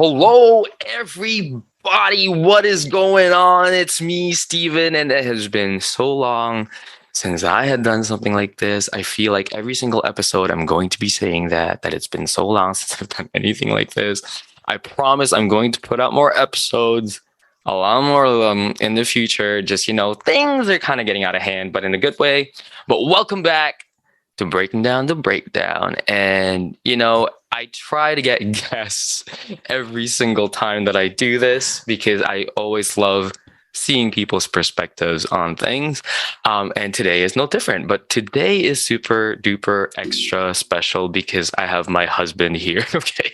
Hello, everybody. What is going on? It's me, Steven, and it has been so long since I had done something like this. I feel like every single episode I'm going to be saying that it's been so long since I've done anything like this. I promise I'm going to put out more episodes, a lot more of them in the future. Just, things are kind of getting out of hand, but in a good way. But welcome back to Breaking Down the Breakdown. And, I try to get guests every single time that I do this because I always love seeing people's perspectives on things. And today is no different. But today is super duper extra special because I have my husband here. Okay.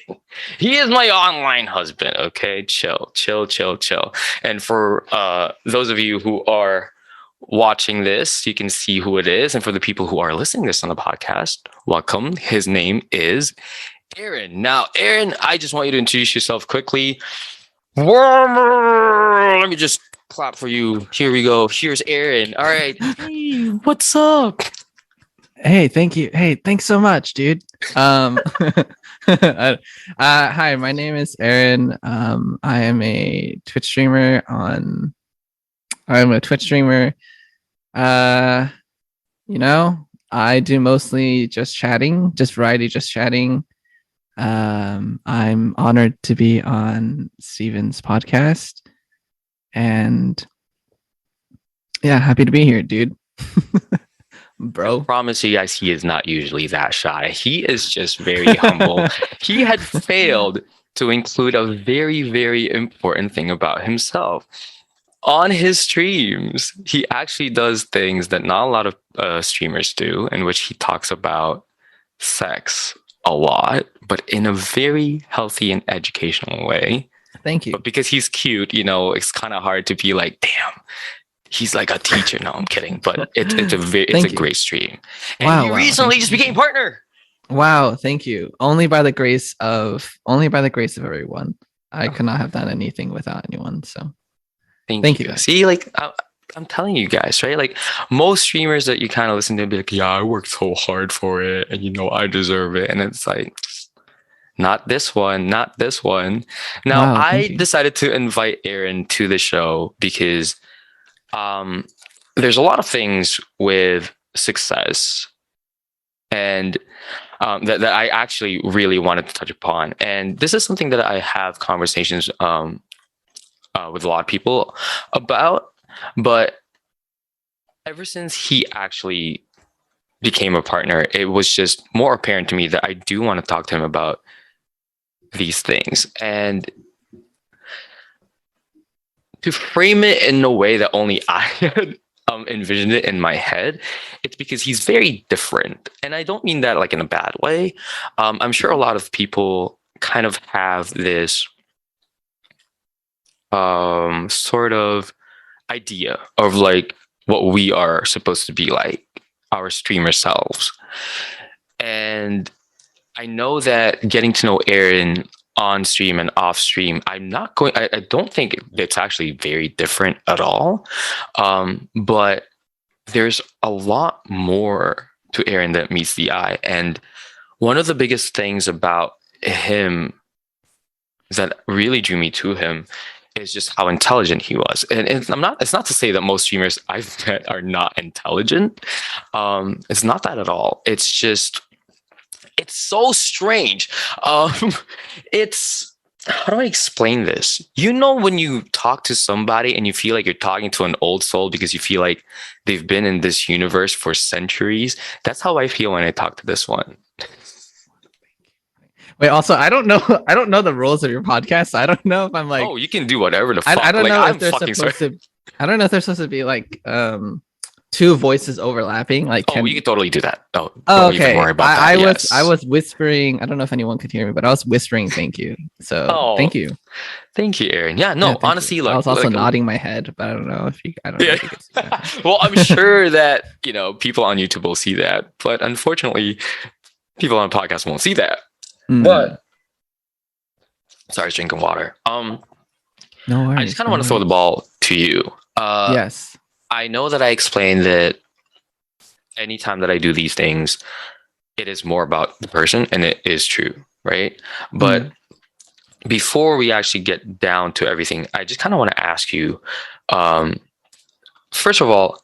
He is my online husband. Okay. Chill, chill, chill, chill. And for those of you who are watching this, you can see who it is. And for the people who are listening to this on the podcast, welcome. His name is Eren. Now, Eren, I just want you to introduce yourself quickly. Let me just clap for you. Here we go. Here's Eren. All right. Hey, what's up? Hey, thank you. Hey, thanks so much, dude. Hi, my name is Eren. I am a Twitch streamer I'm a Twitch streamer. I do mostly just chatting, just variety, just chatting. I'm honored to be on Steven's podcast. And yeah, happy to be here, dude. Bro. I promise you guys, he is not usually that shy. He is just very humble. He had failed to include a very, very important thing about himself. On his streams, he actually does things that not a lot of streamers do, in which he talks about sex a lot, but in a very healthy and educational way. Thank you. But because he's cute, it's kind of hard to be like, damn, he's like a teacher. No, I'm kidding. But it's a great stream. And you recently just became partner. Wow, thank you. Only by the grace of everyone. I could not have done anything without anyone. So thank you. See, like I'm telling you guys, right? Like most streamers that you kind of listen to be like, yeah, I worked so hard for it, and I deserve it. And it's like, not this one, not this one. Now, wow, I decided to invite Eren to the show because there's a lot of things with success and that I actually really wanted to touch upon. And this is something that I have conversations with a lot of people about. But ever since he actually became a partner, it was just more apparent to me that I do want to talk to him about these things. And to frame it in a way that only I had envisioned it in my head, it's because he's very different. And I don't mean that like in a bad way. I'm sure a lot of people kind of have this sort of idea of like what we are supposed to be like, our streamer selves. And I know that getting to know Eren on stream and off stream, I don't think it's actually very different at all. But there's a lot more to Eren that meets the eye. And one of the biggest things about him that really drew me to him is just how intelligent he was. And it's not to say that most streamers I've met are not intelligent. It's not that at all. It's just, it's so strange. It's, how do I explain this? When you talk to somebody and you feel like you're talking to an old soul because you feel like they've been in this universe for centuries. That's how I feel when I talk to this one. Wait, also, I don't know the rules of your podcast. So I don't know if I'm like, oh, you can do whatever the fuck. I don't know if they're supposed to. I don't know if they're supposed to be like two voices overlapping. Like, you can totally do that. Oh, okay. Even worry about that. I was whispering. I don't know if anyone could hear me, but I was whispering. Thank you. So thank you, Eren. Yeah, no, honestly, I was also nodding my head, but I don't know if you. I don't know. If you could see that. Well, I'm sure that people on YouTube will see that, but unfortunately, people on the podcast won't see that. But sorry, I was drinking water. No worries. I just kind of want to throw the ball to you. Yes. I know that I explained that anytime that I do these things, it is more about the person, and it is true, right? But before we actually get down to everything, I just kind of want to ask you, um, first of all,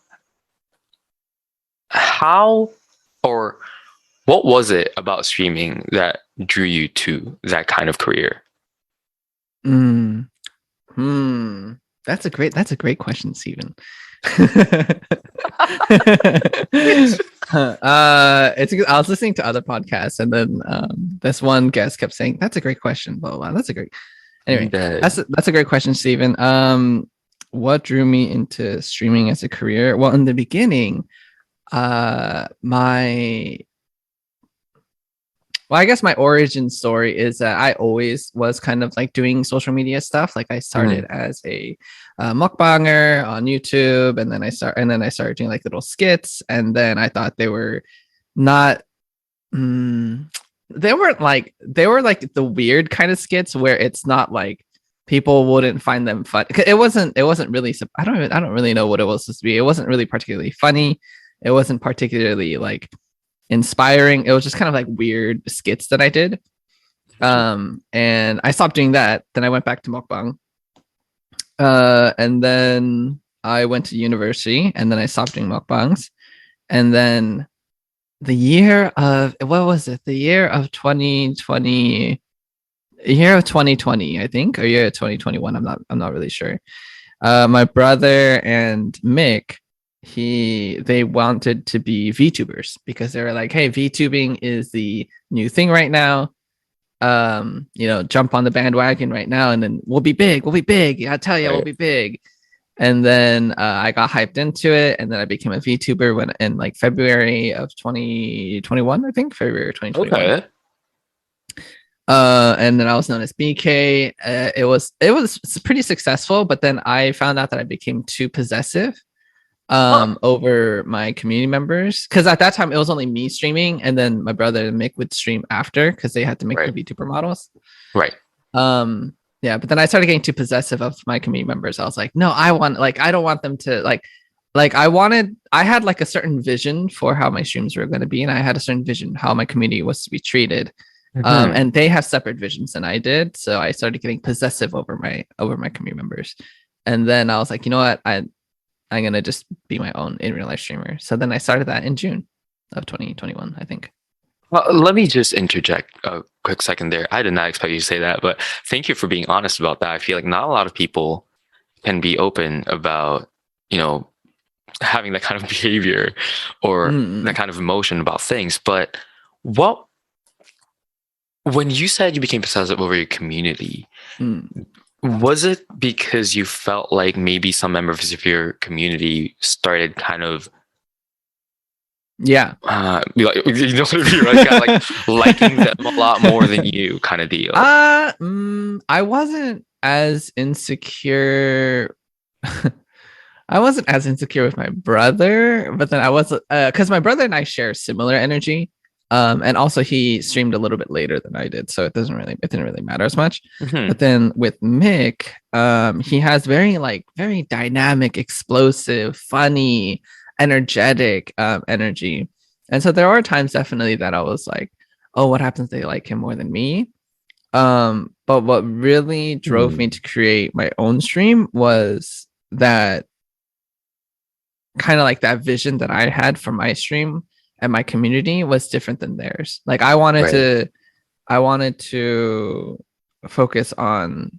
how or what was it about streaming that drew you to that kind of career? Mm. Hmm. That's a great question, Steven. I was listening to other podcasts, and then this one guest kept saying, "That's a great question." Blah blah. Blah. That's a great. Anyway, That that's a great question, Steven. What drew me into streaming as a career? Well, in the beginning, my well, I guess my origin story is that I always was kind of like doing social media stuff. Like I started Mhm. as a mukbanger on YouTube, and then I started doing like little skits, and then I thought they were not. Mm, they were like the weird kind of skits where it's not like people wouldn't find them fun. It wasn't really. I don't really know what it was supposed to be. It wasn't really particularly funny. It wasn't particularly like inspiring. It was just kind of like weird skits that I did. And I stopped doing that. Then I went back to mukbang. And then I went to university, and then I stopped doing mukbangs. And then the year of what was it? The year of 2020, year of 2020, I think, or year of 2021. I'm not really sure. My brother and Mick, they wanted to be VTubers because they were like, hey, VTubing is the new thing right now. You know, jump on the bandwagon right now, and then we'll be big. We'll be big. I tell you, we'll Right. be big. And then I got hyped into it, and then I became a VTuber when in like February of 2021, I think February 2021. Okay. And then I was known as BK. It was pretty successful, but then I found out that I became too possessive Huh. over my community members, because at that time it was only me streaming, and then my brother and Mick would stream after because they had to make the Right. VTuber models. Right. Yeah, but then I started getting too possessive of my community members. I was like, no, I want like I don't want them to like I had like a certain vision for how my streams were going to be, and I had a certain vision how my community was to be treated. Mhm. And they have separate visions than I did, so I started getting possessive over my community members. And then I was like, you know what, I'm gonna just be my own in real life streamer. So then I started that in June of 2021, I think. Well, let me just interject a quick second there. I did not expect you to say that, but thank you for being honest about that. I feel like not a lot of people can be open about, you know, having that kind of behavior or that Mm-mm. kind of emotion about things. But what, when you said you became possessive over your community, Mm. was it because you felt like maybe some members of your community started kind of Yeah. you know what I mean, right? Kind of like liking them a lot more than you, kind of deal. I wasn't as insecure. I wasn't as insecure with my brother, but then I was because my brother and I share similar energy. And also he streamed a little bit later than I did, so it didn't really matter as much. Hmm. But then with Mick, he has very dynamic, explosive, funny, energetic energy. And so there are times definitely that I was like, oh, what happens if they like him more than me? But what really drove me Hmm. to create my own stream was that kind of like that vision that I had for my stream and my community was different than theirs. Like Right. I wanted to focus on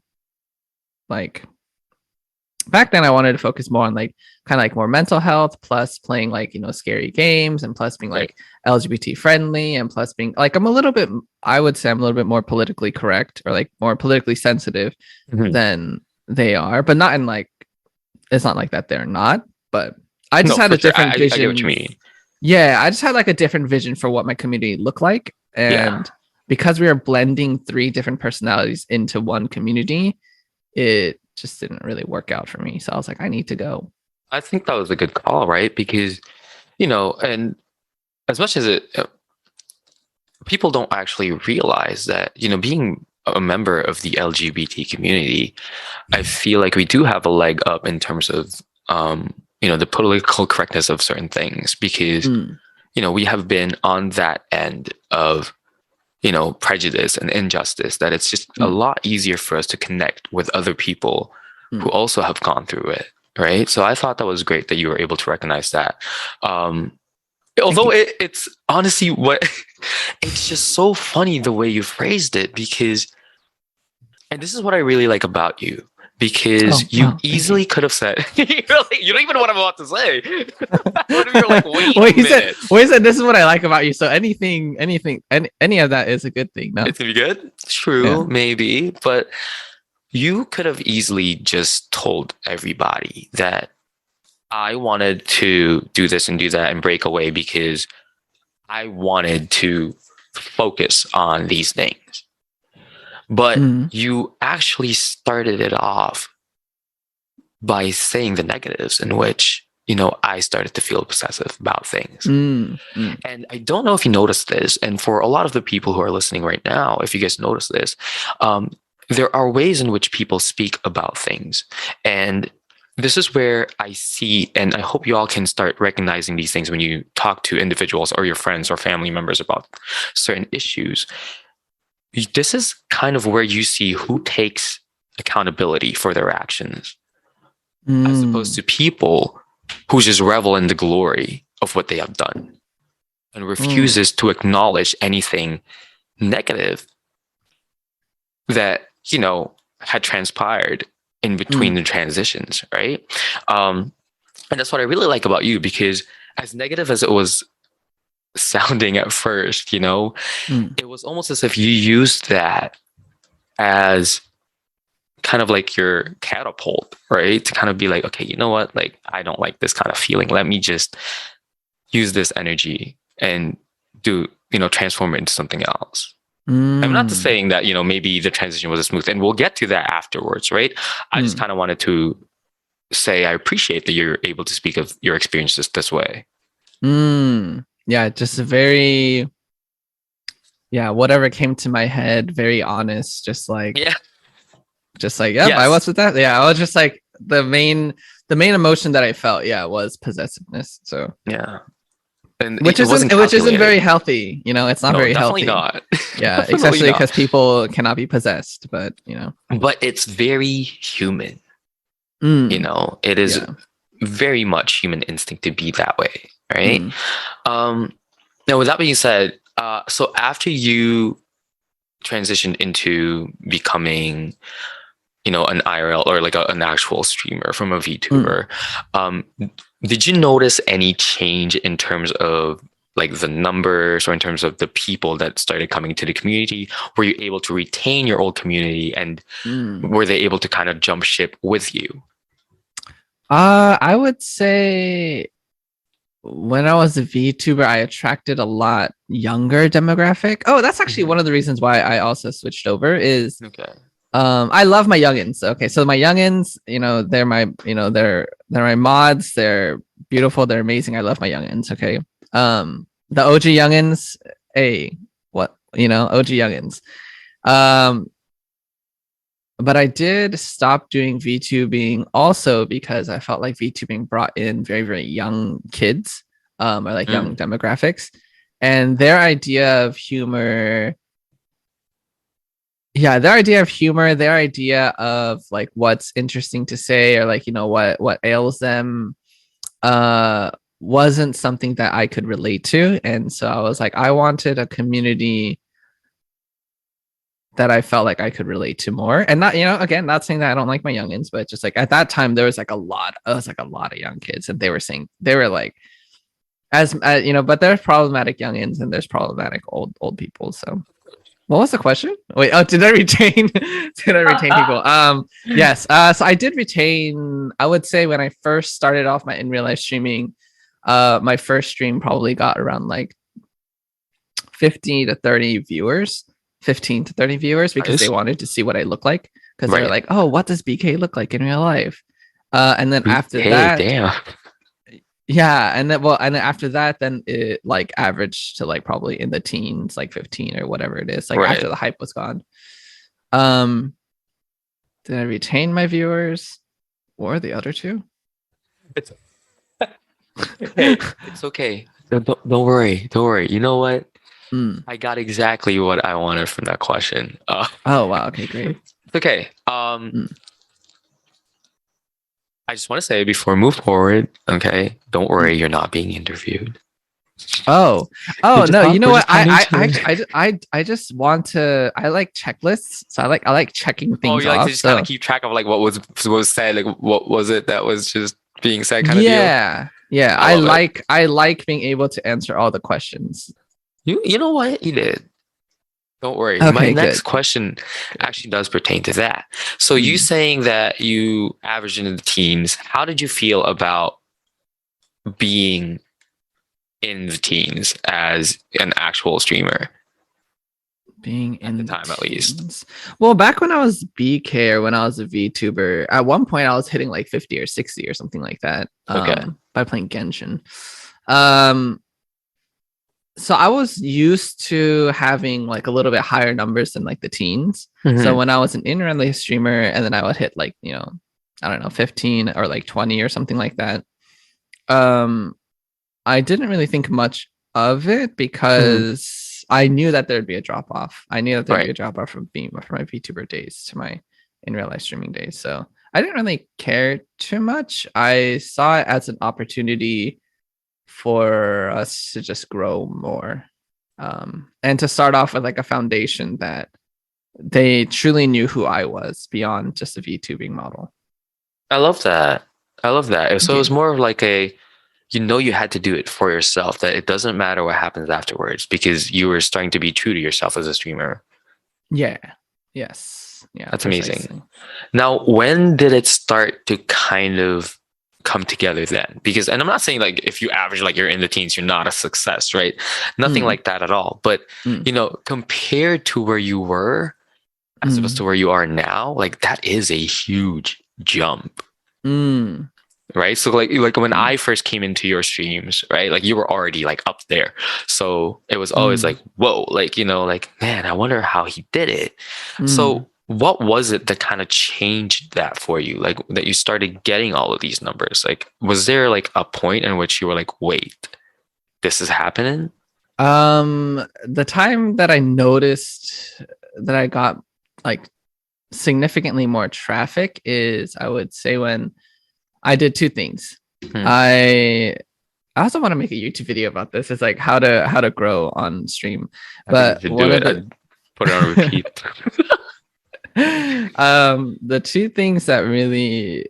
like back then I wanted to focus more on like kind of like more mental health, plus playing like, you know, scary games, and plus being Right. like LGBT friendly, and plus being like I'm a little bit, I would say I'm a little bit more politically correct, or like more politically sensitive Hmm. than they are, but not in like, it's not like that they're not, but I just No, had for a sure. different I get what you vision. mean. Yeah, I just had like a different vision for what my community looked like. Yeah. And because we were blending three different personalities into one community, it just didn't really work out for me. So I was like, I need to go. I think that was a good call, right? Because, you know, and as much as it, people don't actually realize that, you know, being a member of the LGBT community, I feel like we do have a leg up in terms of, you know, the political correctness of certain things because, Mm, you know, we have been on that end of prejudice and injustice, that it's just a Mm, lot easier for us to connect with other people who mm. also have gone through it, right? So I thought that was great that you were able to recognize that. Um, Thank although you. it's honestly what it's just so funny the way you phrased it, because and this is what I really like about you, Oh, because you wow. Thank you. easily could have said, you don't even know what I'm about to say. What if you're like, wait well, a he said, minute? well, he said, this is what I like about you. So any of that is a good thing. No. It's gonna be good. Yeah. True, maybe, but you could have easily just told everybody that I wanted to do this and do that and break away because I wanted to focus on these things. But Mm, you actually started it off by saying the negatives, in which, I started to feel possessive about things. mm, mm, And I don't know if you noticed this. And for a lot of the people who are listening right now, if you guys notice this, um, there are ways in which people speak about things. And this is where I see, and I hope you all can start recognizing these things when you talk to individuals or your friends or family members about certain issues. This is kind of where you see who takes accountability for their actions, as opposed mm, to people who just revel in the glory of what they have done and mm, refuses to acknowledge anything negative that had transpired in between mm, the transitions, right? um and that's what I really like about you, because as negative as it was sounding at first, mm, it was almost as if you used that as kind of like your catapult, right? To kind of be like, okay, you know what, like, I don't like this kind of feeling, let me just use this energy and do transform it into something else. I'm not just mm, saying that, maybe the transition was smooth, and we'll get to that afterwards, right? I just mm, kind of wanted to say I appreciate that you're able to speak of your experiences this way. mm. Yeah, just a very, yeah, whatever came to my head, very honest, Yeah. just like, yep, I Yes. was with that. Yeah, I was just like the main emotion that I felt, yeah, was possessiveness. So Yeah. And which it wasn't isn't very calculated. healthy, it's not No, very definitely healthy. not. Yeah, Definitely especially not. because people cannot be possessed, but But it's very human. mm, It is yeah. very much human instinct to be that way, right? Mm, Um, Now, with that being said, so after you transitioned into becoming, an IRL, or like an actual streamer from a mm. VTuber, um, did you notice any change in terms of like the numbers, or in terms of the people that started coming to the community? Were you able to retain your old community, and Mm. were they able to kind of jump ship with you? I would say when I was a VTuber, I attracted a lot younger demographic. Oh, that's actually Mhm. one of the reasons why I also switched over is Okay. I love my youngins. Okay, so my youngins, they're my, they're my mods. They're beautiful. They're amazing. I love my youngins. Okay. The OG youngins, hey, what, OG youngins. Um, but I did stop doing VTubing also because I felt like VTubing brought in very, very young kids, or like young Mm. demographics, and their idea of humor, yeah, their idea of like what's interesting to say, or like, what ails them, uh wasn't something that I could relate to. And so I was like, I wanted a community that I felt like I could relate to more. And not, again, not saying that I don't like my youngins, but just like at that time there was like a lot of young kids, and they were like, but there's problematic youngins and there's problematic old people. So what was the question? Wait, oh, did I retain did I retain people? Yes. So I did retain, I would say, when I first started off my in real life streaming, my first stream probably got around like 50 to 30 viewers, 15 to 30 viewers, because they Nice. wanted to see what I look like, because they were Right. like, oh, what does BK look like in real life? And then after Hey, that, damn. yeah, and then after that, then it like averaged to like probably in the teens, like 15 or whatever it is, like after Right. the hype was gone. Um, did I retain my viewers or the other two? It's Hey, it's okay. Don't worry. Don't worry. You know what? Mm. I got exactly what I wanted from that question. Oh wow. Okay, great. It's okay. Mm. I just want to say before we move forward, okay, don't Mm. worry, you're not being interviewed. Oh, You're oh just no! You know we're what? just talking to each other. I just want to. I like checklists, so I like checking Oh, things you like to off. just kind of So keep track of like what was said, like what was it that was just being said kind of deal. yeah, yeah. I love it. I like being able to answer all the questions. You know what? You did. Don't worry. My Okay, next good. question actually does pertain to that. So you Mm. saying that you averaged into the teens, how did you feel about being in the teens as an actual streamer Being at the in the time, at least? teens. Well, back when I was BK or when I was a VTuber, at one point I was hitting like 50 or 60 or something like that. Okay. By playing Genshin. Um, so I was used to having like a little bit higher numbers than like the teens. So Hmm. when I was an internet streamer and then I would hit like, I don't know, 15 or like 20 or something like that. Um, I didn't really think much of it Hmm. because I knew that there'd be a drop off. I knew that there'd be Right. a drop off from my VTuber days to my in real life streaming days. So I didn't really care too much. I saw it as an opportunity for us to just grow more, and to start off with like a foundation that they truly knew who I was beyond just a VTubing model. I love that. I love that. Thank So it you. was more of like a, you had to do it for yourself, that it doesn't matter what happens afterwards because you were starting to be true to yourself as a streamer. Yeah. Yes. Yeah. That's amazing. Precisely. Now, when did it start to kind of come together then? Because, and I'm not saying like if you average like you're in the teens, you're not a success, right? Nothing Mm, like that at all. But, mm, compared to where you were as opposed mm, to where you are now, like that is a huge jump. mm, Right. So like when mm, I first came into your streams, right? Like you were already like up there. So it was always mm, like, whoa, like, like, man, I wonder how he did it. mm. So what was it that kind of changed that for you? Like that you started getting all of these numbers? Like, was there like a point in which you were like, wait, this is happening? The time that I noticed that I got like significantly more traffic is, I would say, when I did two things. Hmm. I I also want to make a YouTube video about this. It's like how to grow on stream. I think you But should do one of it. the I'd put it on repeat. the two things that really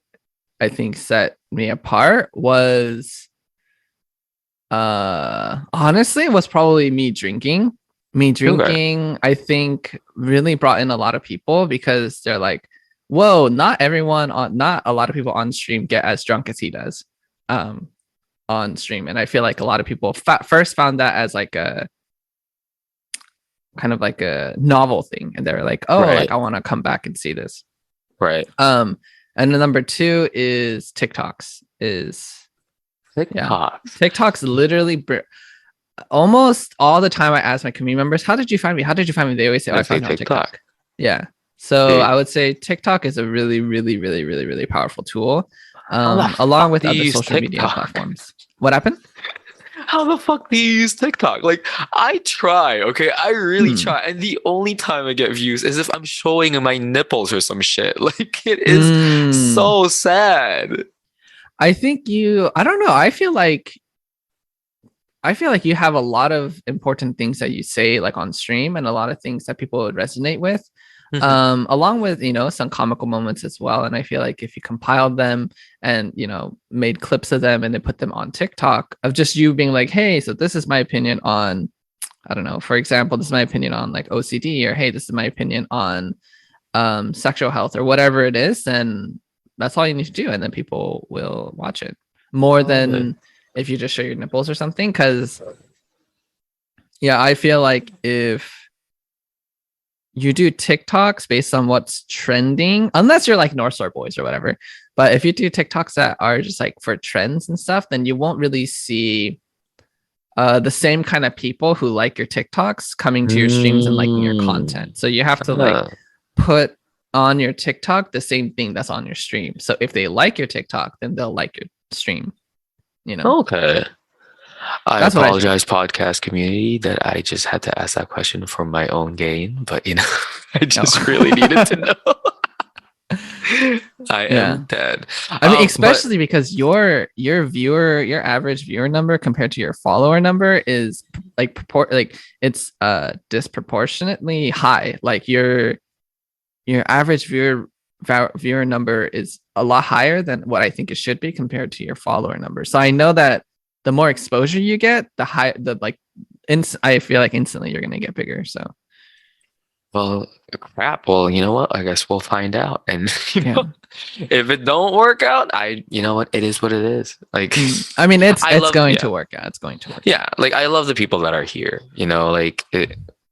I think set me apart was, honestly, was probably me drinking. Me Okay. drinking, I think, really brought in a lot of people because they're like, whoa, not a lot of people on stream get as drunk as he does. Um, on stream. And I feel like a lot of people first found that as like a kind of like a novel thing, and they're like, oh, like Right. I want to come back and see this. Right. um and the number two is TikToks. Yeah, TikTok. TikToks literally almost all the time I ask my community members, how did you find me, they always say, oh, I I say found you on TikTok. TikTok. Yeah, so Dude, I would say TikTok is a really really really really really powerful tool, how the along fuck with do you other use social media TikTok? platforms. What happened? How the fuck do you use TikTok? Like, I try, okay? I really Hmm. try. And the only time I get views is if I'm showing my nipples or some shit. Like, it is Mm. so sad. I think I don't know. I feel like you have a lot of important things that you say like on stream, and a lot of things that people would resonate with. Mhm. Along with, some comical moments as well. And I feel like if you compiled them and, made clips of them and then put them on TikTok of just you being like, hey, so this is my opinion on, I don't know, for example, this is my opinion on like OCD, or hey, this is my opinion on sexual health, or whatever it is, then that's all you need to do. And then people will watch it more I love it. than if you just show your nipples or something. Cause yeah, I feel like if you do TikToks based on what's trending, unless you're like North Star Boys or whatever. But if you do TikToks that are just like for trends and stuff, then you won't really see the same kind of people who like your TikToks coming to your streams and liking your Mm. content. So you have to like Ah, put on your TikTok the same thing that's on your stream. So if they like your TikTok, then they'll like your stream, you know? okay. I That's what I think. apologize, podcast community, that I just had to ask that question for my own gain, but I No. just really needed to know. I Yeah. am dead. I mean, But especially because your average viewer number compared to your follower number is like it's disproportionately high. Like your average viewer number is a lot higher than what I think it should be compared to your follower number. So I know that the more exposure you get, I feel like instantly you're gonna get bigger. So well, crap. Well, you know what? I guess we'll find out. And yeah. if it don't work out, you know what? It is what it is. Like, I mean, I it's love, going yeah, to work out. It's going to work out. yeah. Like, I love the people that are here.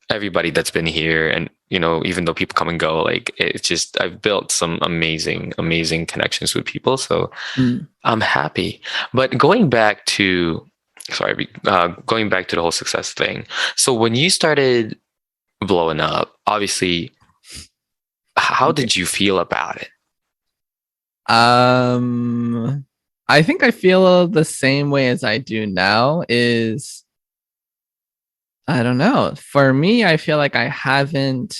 Everybody that's been here, and even though people come and go, like, it's just I've built some amazing, amazing connections with people. So Mm. I'm happy. But going back to the whole success thing. So when you started blowing up, obviously, how Okay. did you feel about it? Um, I think I feel the same way as I do now. Is I don't know. For me, I feel like I haven't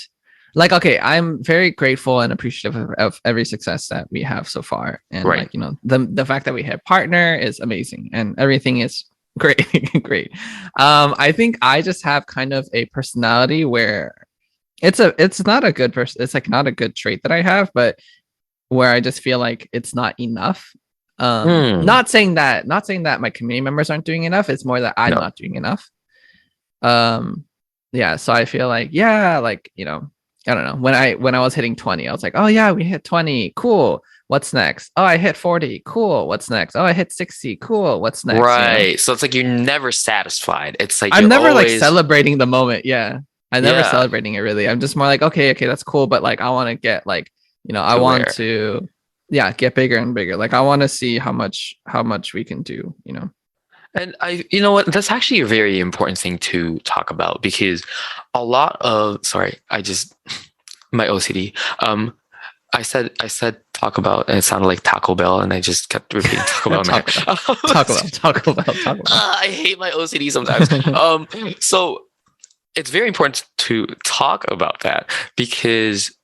like okay, I'm very grateful and appreciative of every success that we have so far. And Right. like, the fact that we hit partner is amazing and everything is great. Great. I think I just have kind of a personality where it's not a good person, it's like not a good trait that I have, but where I just feel like it's not enough. Hmm. Not saying that my community members aren't doing enough. It's more that I'm No. not doing enough. um yeah, so I feel like, yeah, like, I don't know, when I was hitting 20, I was like, oh yeah, we hit 20, cool, what's next? Oh, I hit 40, cool, what's next? Oh, I hit 60, cool, what's next? Right. So it's like you're never satisfied. It's like I'm you're never like always, celebrating the moment. Yeah, I'm never yeah, celebrating it really. I'm just more like, okay, that's cool, but like I want to get like, I to want where. to, yeah, get bigger and bigger. Like I want to see how much we can do. And you know what? That's actually a very important thing to talk about, because sorry, my OCD. I said talk about, and it sounded like Taco Bell, and I just kept repeating Taco Bell in my head. Taco Bell, Taco Bell, Taco Bell, Taco Bell. I hate my OCD sometimes. So it's very important to talk about that, because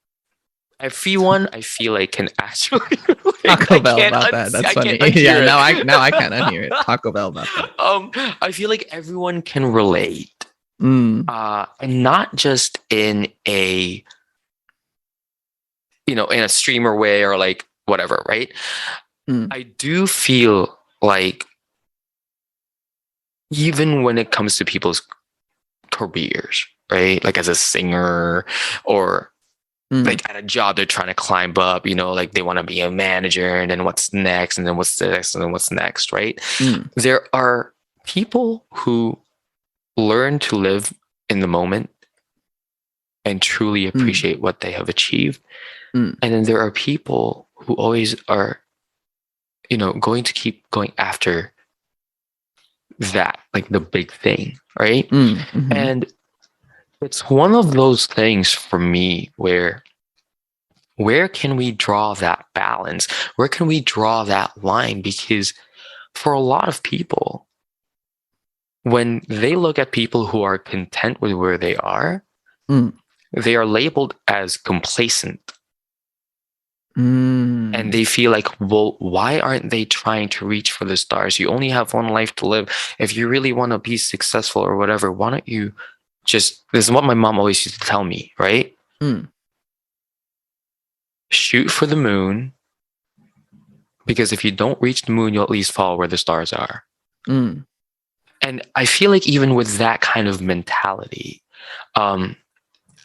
everyone, I feel like, can actually like, Taco Bell about that. That's I can't funny. unhear Yeah, it. now I can't unhear it. Taco Bell about that. I feel like everyone can relate, Mm, and not just in a in a streamer way or like whatever, right? mm, I do feel like, even when it comes to people's careers, right? Like as a singer, or mm, like at a job they're trying to climb up, like they want to be a manager, and then what's next, and then what's next, and then what's next, right? mm, There are people who learn to live in the moment and truly mm, appreciate what they have achieved. mm, And then there are people who always are, going to keep going after that, like the big thing, right? mm, mhm, And it's one of those things for me where can we draw that balance? Where can we draw that line? Because for a lot of people, when they look at people who are content with where mm, they are labeled as complacent. And mm. they feel like, well, why aren't they trying to reach for the stars? You only have one life to live. If you really want to be successful or whatever, why don't you this is what my mom always used to tell me, right? Mm, Shoot for the moon, because if you don't reach the moon, you'll at least fall where the stars are. mm, And I feel like even with that kind of mentality, um,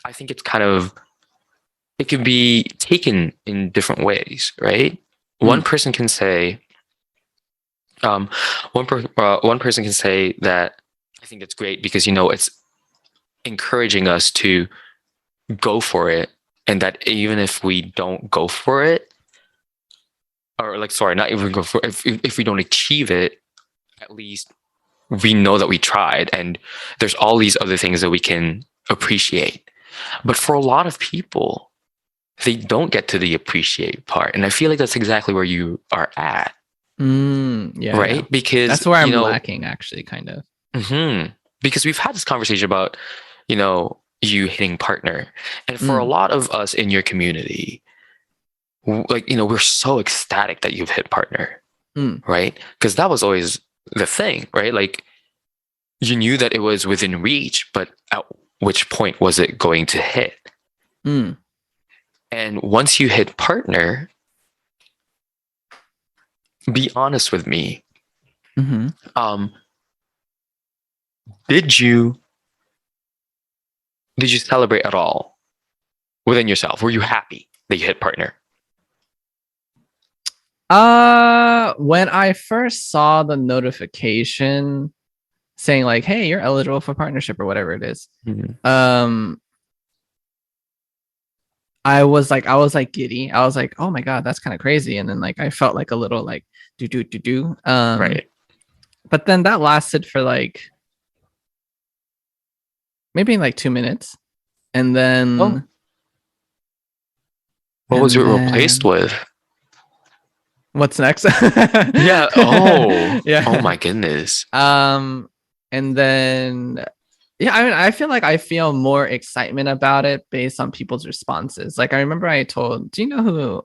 I think it can be taken in different ways, right? One mm, person can say, one person can say that I think it's great because it's encouraging us to go for it, and that even if we don't go for it, or like, sorry, not even go for it, if we don't achieve it, at least we know that we tried, and there's all these other things that we can appreciate. But for a lot of people, they don't get to the appreciate part, and I feel like that's exactly where you are at. Yeah, yeah. right? Because That's where I'm lacking, actually, kind of. mhm, because we've had this conversation about, you hitting partner, and for a Mm, lot of us in your community, like, we're so ecstatic that you've hit partner, mm, right? Because that was always the thing, right? Like, you knew that it was within reach, but at which point was it going to hit? mm, And once you hit partner, be honest with me. mm-hmm. Um, did you did you celebrate at all within yourself? Were you happy that you hit partner? When I first saw the notification saying like, "Hey, you're eligible for partnership" or whatever it is, Mhm. um, I was like giddy. I was like, "Oh my god, that's kind of crazy!" And then like I felt like a little like do do do do. Right. But then that lasted for like maybe like 2 minutes, and Oh, then what was and it replaced then with? what's next? Yeah. Oh. Oh Yeah. my goodness. Um, and then yeah, I mean, I feel like I feel more excitement about it based on people's responses. Like I remember I told, do you know who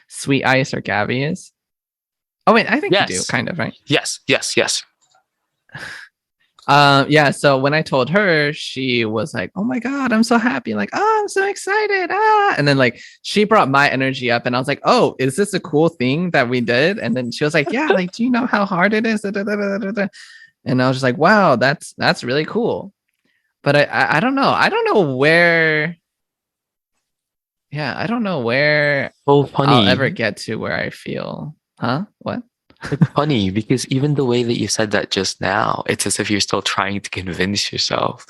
Sweet Ice or Gabby is? Oh wait, I think you do, Yes. kind of, right? Yes. Yes. Yes. Yeah, so when I told her, she was like, "Oh my god, I'm so happy." Like, "Oh, I'm so excited." Ah, and then like she brought my energy up and I was like, "Oh, is this a cool thing that we did?" And then she was like, "Yeah, like do you know how hard it is?" And I was just like, "Wow, that's really cool." But I don't know. I don't know where yeah, I don't know where So I'll ever funny. get to where I feel, huh? What? It's funny because even the way that you said that just now, it's as if you're still trying to convince yourself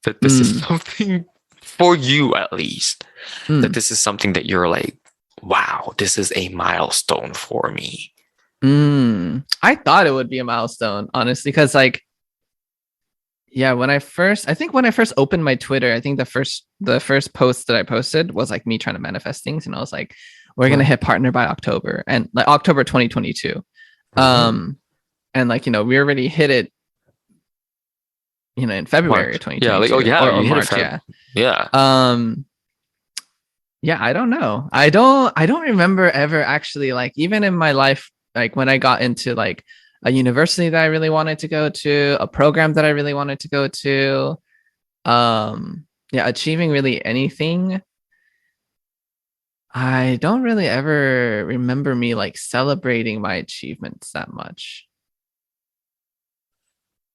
that this is Mm, something for you, at least, that mm, this is something that you're like, wow, this is a milestone for me. I thought it would be a milestone, honestly, because like yeah, I think when I first opened my Twitter, I think the first post that I posted was like me trying to manifest things, and I was like, we're gonna Right. hit partner by October, and like October 2022. Right. Um, and like we already hit it, in February of March. Yeah. Like, oh 2022 yeah, or you hit a March, Feb. yeah. Yeah. Um, yeah, I don't know. I don't remember ever actually like even in my life like when I got into like a university that I really wanted to go to, a program that I really wanted to go to, yeah, achieving really anything. I don't really ever remember me like celebrating my achievements that much.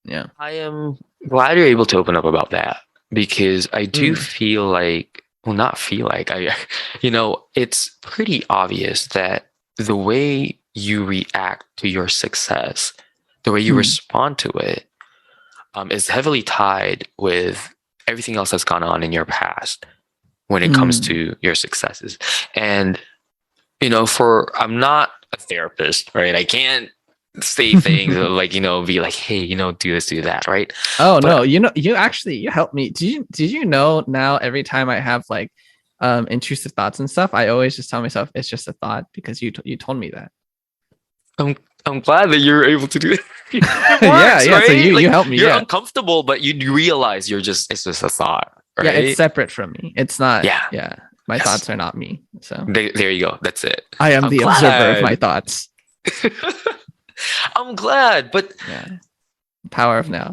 Yeah. I am glad you're able to open up about that because I do Mm, feel like, well, not feel like, it's pretty obvious that the way you react to your success, the way you mm, respond to it, is heavily tied with everything else that's gone on in your past when it comes mm. to your successes. And, I'm not a therapist, right? I can't say things like, be like, hey, do this, do that, right? Oh no, But you actually you helped me. Did you know now every time I have like intrusive thoughts and stuff, I always just tell myself it's just a thought because you told me that. I'm I'm glad that you're able to do it. It Yeah, works, yeah. So right? you Like helped me. you're Yeah. uncomfortable, but you realize it's just a thought, Yeah, it's right? separate from me. It's not, Yeah. yeah. My Yes. thoughts are not me. So There you go. That's it. I am I'm the observer of my glad. thoughts. I'm glad, but Yeah. Power of now.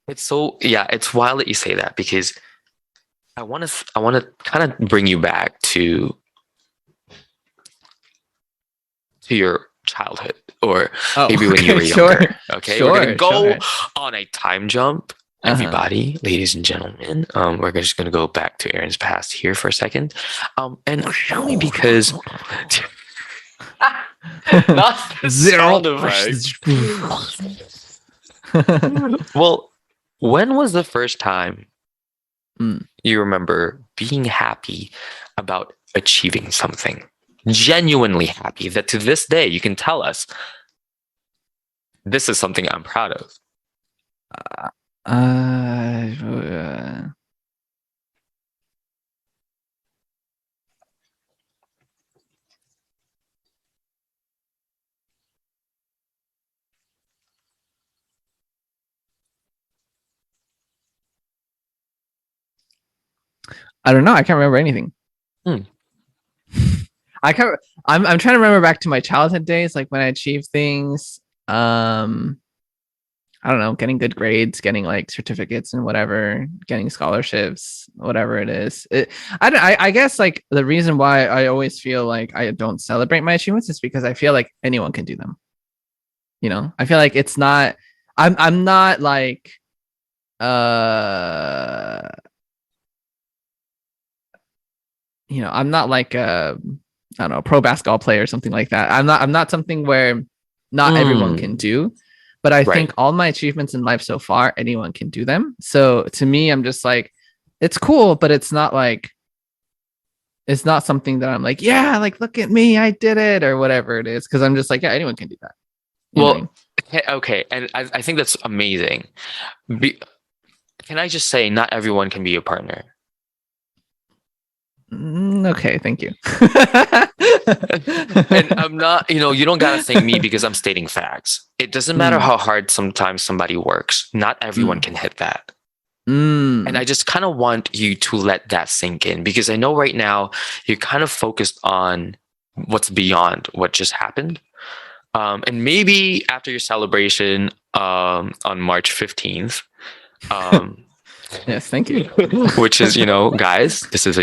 it's so yeah, it's wild that you say that because I want to kind of bring you back to your childhood or Oh, maybe when you okay, were sure. younger. Okay, we're gonna Sure, go sure. on a time jump. Uh-huh. Everybody, ladies and gentlemen, we're just gonna go back to Aaron's past here for a second, and only because not the Zero. sound effects. Well, when was the first time Mm. you remember being happy about achieving something? Genuinely happy that to this day you can tell us this is something I'm proud of. Uh, I don't know. I can't remember anything. Hmm. I can't. I'm trying to remember back to my childhood days, like when I achieved things. I don't know, getting good grades, getting like certificates and whatever, getting scholarships, whatever it is. I guess like the reason why I always feel like I don't celebrate my achievements is because I feel like anyone can do them. You know, I feel like it's not. I'm not like uh I'm not like I don't know, pro basketball player or something like that. I'm not something where not everyone can Mm, do, but I right. think all my achievements in life so far, anyone can do them. So to me, I'm just like, it's cool, but it's not something that I'm like, yeah, like look at me, I did it, or whatever it is. Cause I'm just like, yeah, anyone can do that. You know what I Well, mean? okay, and I think that's amazing. Be, can I just say, not everyone can be a partner. Okay, thank you. And I'm not, you don't gotta thank me because I'm stating facts. It doesn't matter mm, how hard sometimes somebody works. Not everyone mm, can hit that. And I mm. just kind of want you to let that sink in because I know right now you're kind of focused on what's beyond what just happened. And maybe after your celebration on March 15th, um, Yes, thank you. which is, guys, this is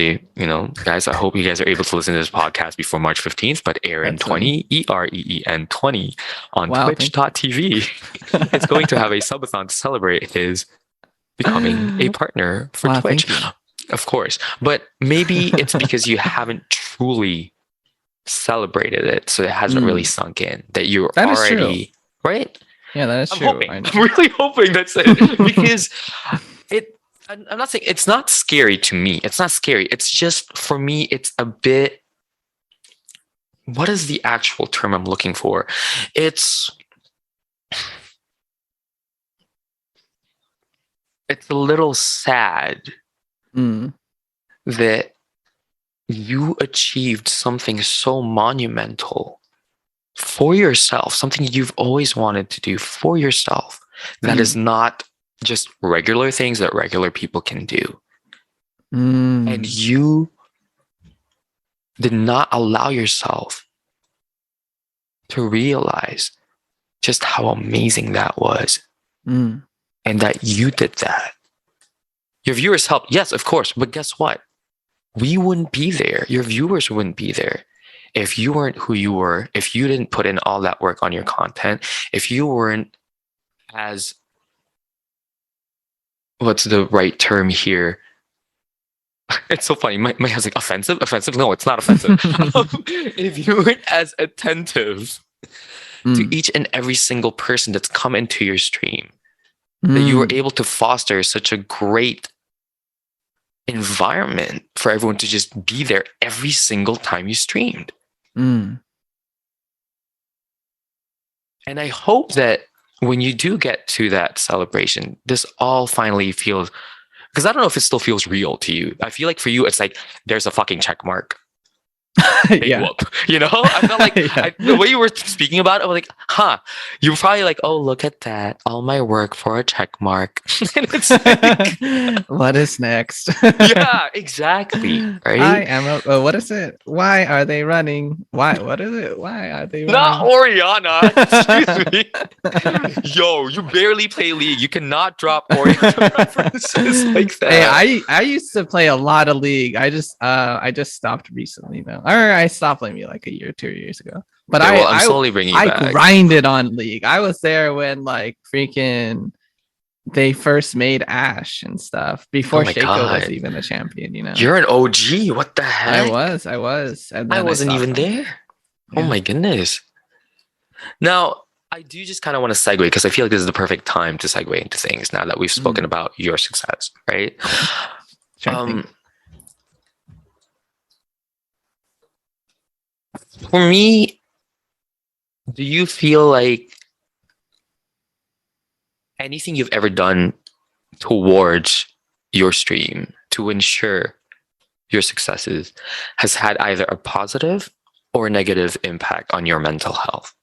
guys, I hope you guys are able to listen to this podcast before March 15th, but Eren Absolutely. 20, EREEN 20 on Wow, thank you. twitch.tv is going to have a subathon to celebrate his becoming a partner for Wow, Twitch. thank you. Of course. But maybe it's because you haven't truly celebrated it. So it hasn't really Mm, sunk in that you're that is true. already right. Yeah, that is I'm true. hoping. I I'm really hoping that's it. Because it I'm not saying it's not scary to me. It's not scary. It's just for me, it's a bit what is the actual term I'm looking for? It's it's a little sad mm, that you achieved something so monumental for yourself, something you've always wanted to do for yourself that is mm, not just regular things that regular people can do. And mm, you did not allow yourself to realize just how amazing that was mm, and that you did that. Your viewers helped, yes, of course, but guess what? We wouldn't be there. Your viewers wouldn't be there if you weren't who you were, if you didn't put in all that work on your content, if you weren't as what's the right term here? It's so funny. My husband's like offensive. Offensive? No, it's not offensive. If you weren't as attentive to mm, each and every single person that's come into your stream, that you were mm, able to foster such a great environment for everyone to just be there every single time you streamed. mm. And I hope that when you do get to that celebration, this all finally feels because I don't know if it still feels real to you. I feel like for you, it's like there's a fucking check mark. Big Yeah. whoop. I felt like Yeah. the way you were speaking about it, I was like, huh. You were probably like, oh, look at that. All my work for a check mark. And it's like, What is next? yeah, exactly. I Right? am what is it? Why are they running? Why? What is it? Why are they Not running? Oriana. Excuse me. Yo, you barely play League. You cannot drop Oriana references like Hey, that. I used to play a lot of League. I just stopped recently though. Or I stopped playing like a year, 2 years ago. But Okay, I well, I'm I slowly bringing you I back. grinded on League. I was there when like freaking they first made Ash and stuff Oh before my Shaco was God. even a champion. You're an OG. What the I heck? was, I was, and I then I wasn't stopped even playing. there. Oh Yeah. my goodness. Now, I do just kind of want to segue because I feel like this is the perfect time to segue into things now that we've spoken Mm, about your success, right? okay. Sure thing. Um, for me, do you feel like anything you've ever done towards your stream to ensure your successes has had either a positive or negative impact on your mental health?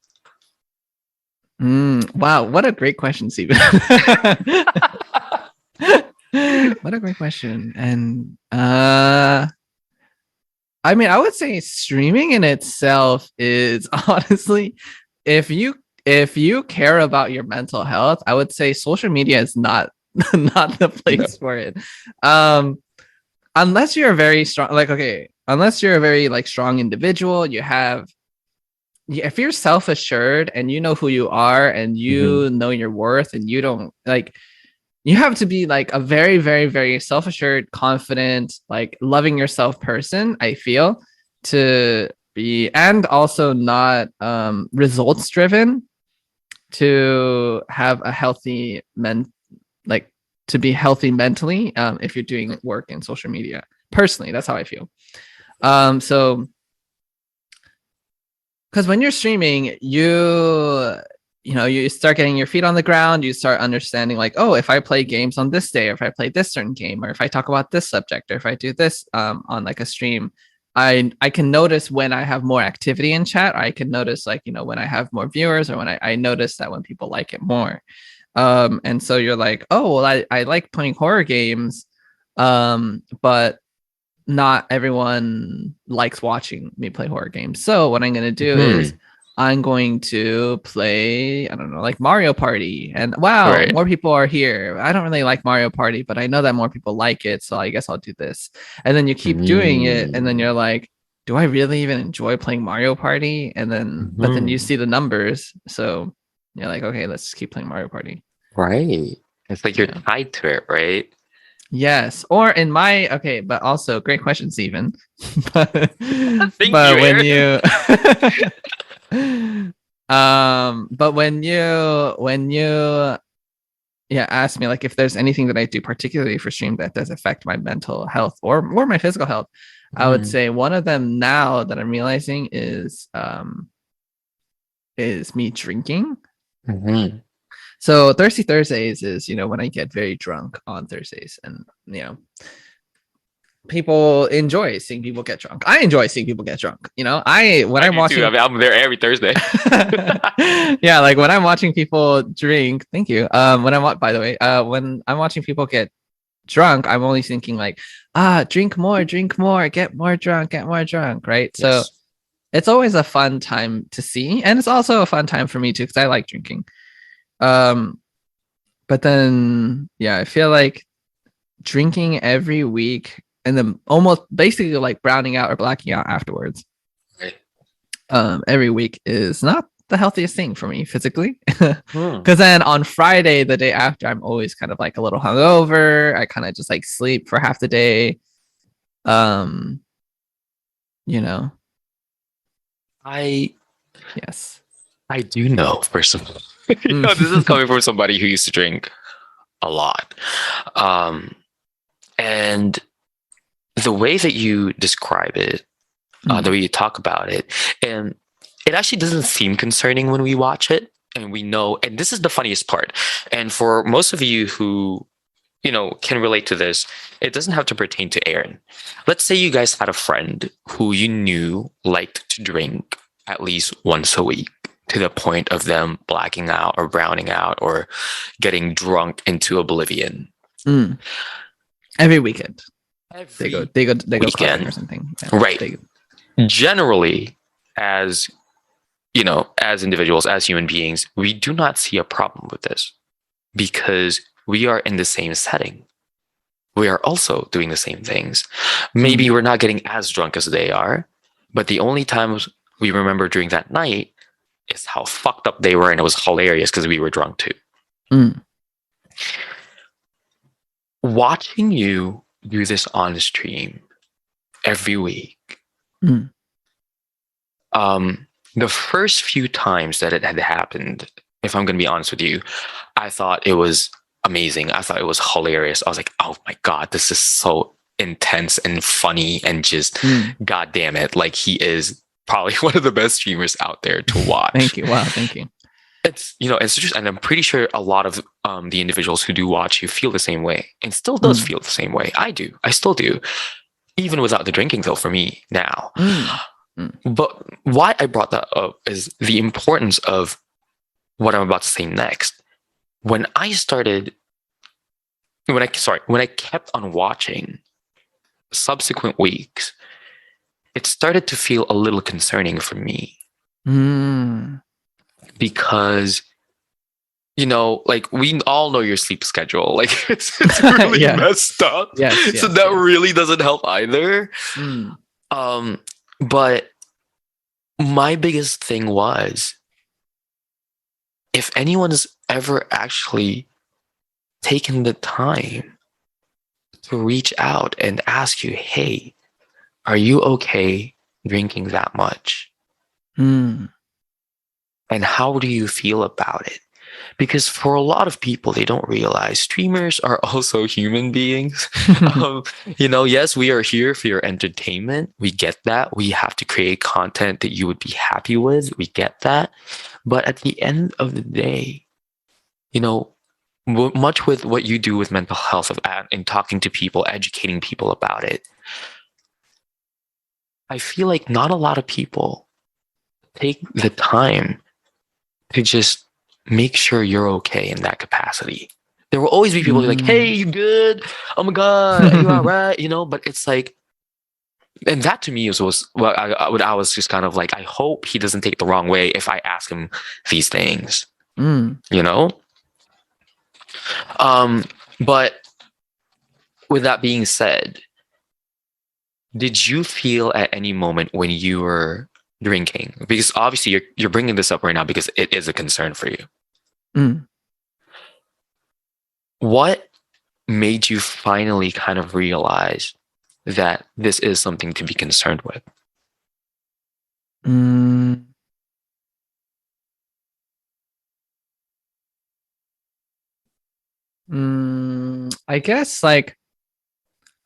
Wow, what a great question, Steven. What a great question. And I mean, I would say streaming in itself is honestly, if you care about your mental health, I would say social media is not not the No. place for it. Um, unless you're a very strong, like okay, unless you're a very like strong individual, you have if you're self-assured and you know who you are and Mhm. you know your worth and you don't like you have to be like a very very very self-assured confident like loving yourself person I feel to be and also not results driven to have a healthy like to be healthy mentally if you're doing work in social media personally that's how I feel so because when you're streaming you start getting your feet on the ground you start understanding like oh if I play games on this day or if I play this certain game or if I talk about this subject or if I do this on like a stream I can notice when I have more activity in chat I can notice like when I have more viewers or when I notice that when people like it more and so you're like oh well I like playing horror games but not everyone likes watching me play horror games. So what I'm going to do is Mhm. I'm going to play, I don't know, like Mario Party. And wow, Right. more people are here. I don't really like Mario Party, but I know that more people like it. So I guess I'll do this. And then you keep doing it. And then Mm. you're like, do I really even enjoy playing Mario Party? But then you Mhm. see the numbers. So you're like, okay, let's keep playing Mario Party. Right. It's like you're Yeah. tied to it, right? Yes, or in my okay, but also great question, Stephen. but Thank you, but when Aaron. you but when you yeah ask me like if there's anything that I do particularly for stream that does affect my mental health or my physical health, I would Mhm. say one of them now that I'm realizing is me drinking. Mhm. So Thirsty Thursdays is when I get very drunk on Thursdays and people enjoy seeing people get drunk. I enjoy seeing people get drunk. I when I I'm do too. I watching mean, I'm there every Thursday. yeah, like when I'm watching people drink, thank you. By the way, when I'm watching people get drunk, I'm only thinking like, drink more, get more drunk, right? So Yes. it's always a fun time to see, and it's also a fun time for me too, because I like drinking. Um, but then yeah, I feel like drinking every week and then almost basically like browning out or blacking out afterwards Right. every week is not the healthiest thing for me physically Hmm. because then on Friday the day after I'm always kind of like a little hungover. I kind of just like sleep for half the day. um you know I yes. I do know, first of all. This is Mm. coming from somebody who used to drink a lot. Um, and the way that you describe it, the Mm. way you talk about it, and it actually doesn't seem concerning when we watch it. And we know, and this is the funniest part. And for most of you who, can relate to this, it doesn't have to pertain to Aaron. Let's say you guys had a friend who you knew liked to drink at least once a week to the point of them blacking out or browning out or getting drunk into oblivion Mm. Every weekend they go every they go they go clubbing or weekend. something. Yeah, Right. they Generally, as as individuals, as human beings, we do not see a problem with this because we are in the same setting. We are also doing the same things. Maybe mm. we're not getting as drunk as they are, but the only times we remember during that night is how fucked up they were, and it was hilarious because we were drunk too. Mm. Watching you do this on stream every week, Mm. the first few times that it had happened, if I'm going to be honest with you, I thought it was amazing. I thought it was hilarious. I was like, oh my God, this is so intense and funny and just, Mm. God damn it. Like, he is probably one of the best streamers out there to Thank watch. you. Wow, thank you. It's just, and I'm pretty sure a lot of the individuals who do watch you feel the same way and still does Mm. feel the same way. I do. I still do. Even without the drinking, though, for me now. Mm. Mm. But why I brought that up is the importance of what I'm about to say next. When I started, when I kept on watching subsequent weeks, it started to feel a little concerning for me Mm. because like we all know your sleep schedule. Like it's really Yeah. messed up. Yes. So Yes. that Yes. really doesn't help either. Mm. Um, but my biggest thing was if anyone's ever actually taken the time to reach out and ask you, hey, are you okay drinking that much? Mm. And how do you feel about it? Because for a lot of people, they don't realize streamers are also human beings. Um, yes, we are here for your entertainment. We get that. We have to create content that you would be happy with. We get that. But at the end of the day, you know, much with what you do with mental health and talking to people, educating people about it, I feel like not a lot of people take the time to just make sure you're okay in that capacity. There will always be people who are like, hey, Mm. you good? Oh my God, are you all right? But it's like, and that to me was what I was just kind of like, I hope he doesn't take the wrong way if I ask him these things, Mm. you know? Um, but with that being said, did you feel at any moment when you were drinking? Because obviously you're bringing this up right now because it is a concern for you. Mm. What made you finally kind of realize that this is something to be concerned with? Mm. I guess like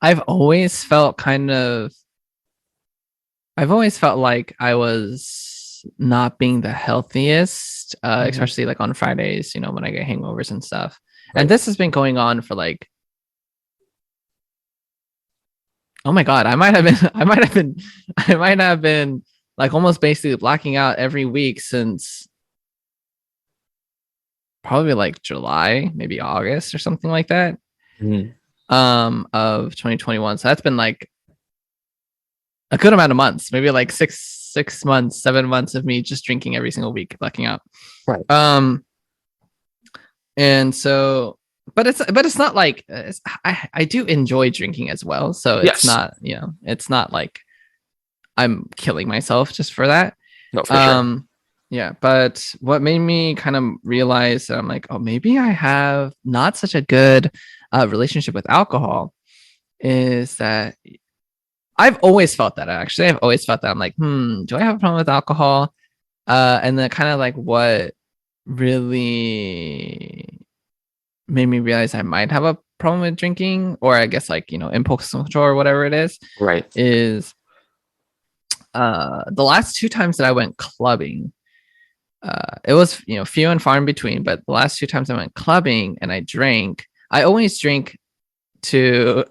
I've always felt kind of I've always felt like I was not being the healthiest, Mhm. especially like on Fridays, when I get hangovers and stuff. And Right. this has been going on for like, oh my God, I might have been like almost basically blacking out every week since probably like July, maybe August or something like that, Mhm. of 2021. So that's been like a good amount of months, maybe like 6 months, 7 months of me just drinking every single week, blacking out. Right. Um, and so, but it's not like I do enjoy drinking as well. So it's Yes. not, it's not like I'm killing myself just for that. No, for sure. Um, yeah, but what made me kind of realize that I'm like, oh, maybe I have not such a good relationship with alcohol is that I've always felt that actually. I've always felt that I'm like, do I have a problem with alcohol? And then kind of like what really made me realize I might have a problem with drinking, or I guess like, impulse control or whatever it Right. is the last two times that I went clubbing, it was, few and far in between, but the last two times I went clubbing and I drank, I always drink to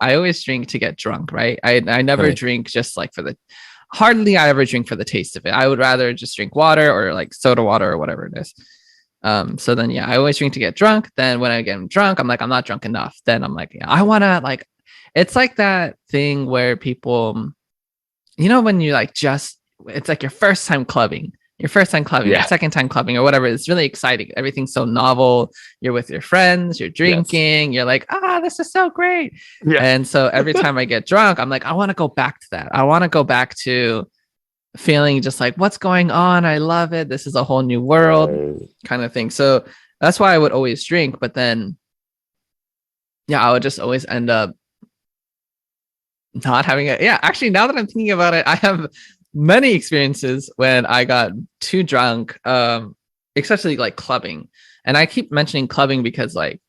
get drunk, right? I never Right. drink just like hardly I ever drink for the taste of it. I would rather just drink water or like soda water or whatever it is. So then yeah, I always drink to get drunk. Then when I get drunk, I'm like, I'm not drunk enough. Then I'm like, yeah, I wanna like it's like that thing where people, when you like just it's like your first time clubbing, your Yeah. second time clubbing, or whatever. It's really exciting. Everything's so novel. You're with your friends, you're Yes. drinking, you're like, this is so great. Yeah. And so every time I get drunk, I'm like, I want to go back to that. I want to go back to feeling just like, what's going on? I love it. This is a whole new world Right. kind of thing. So that's why I would always drink. But then, yeah, I would just always end up not having it. Yeah, actually, now that I'm thinking about it, I have many experiences when I got too drunk, especially like clubbing. And I keep mentioning clubbing because like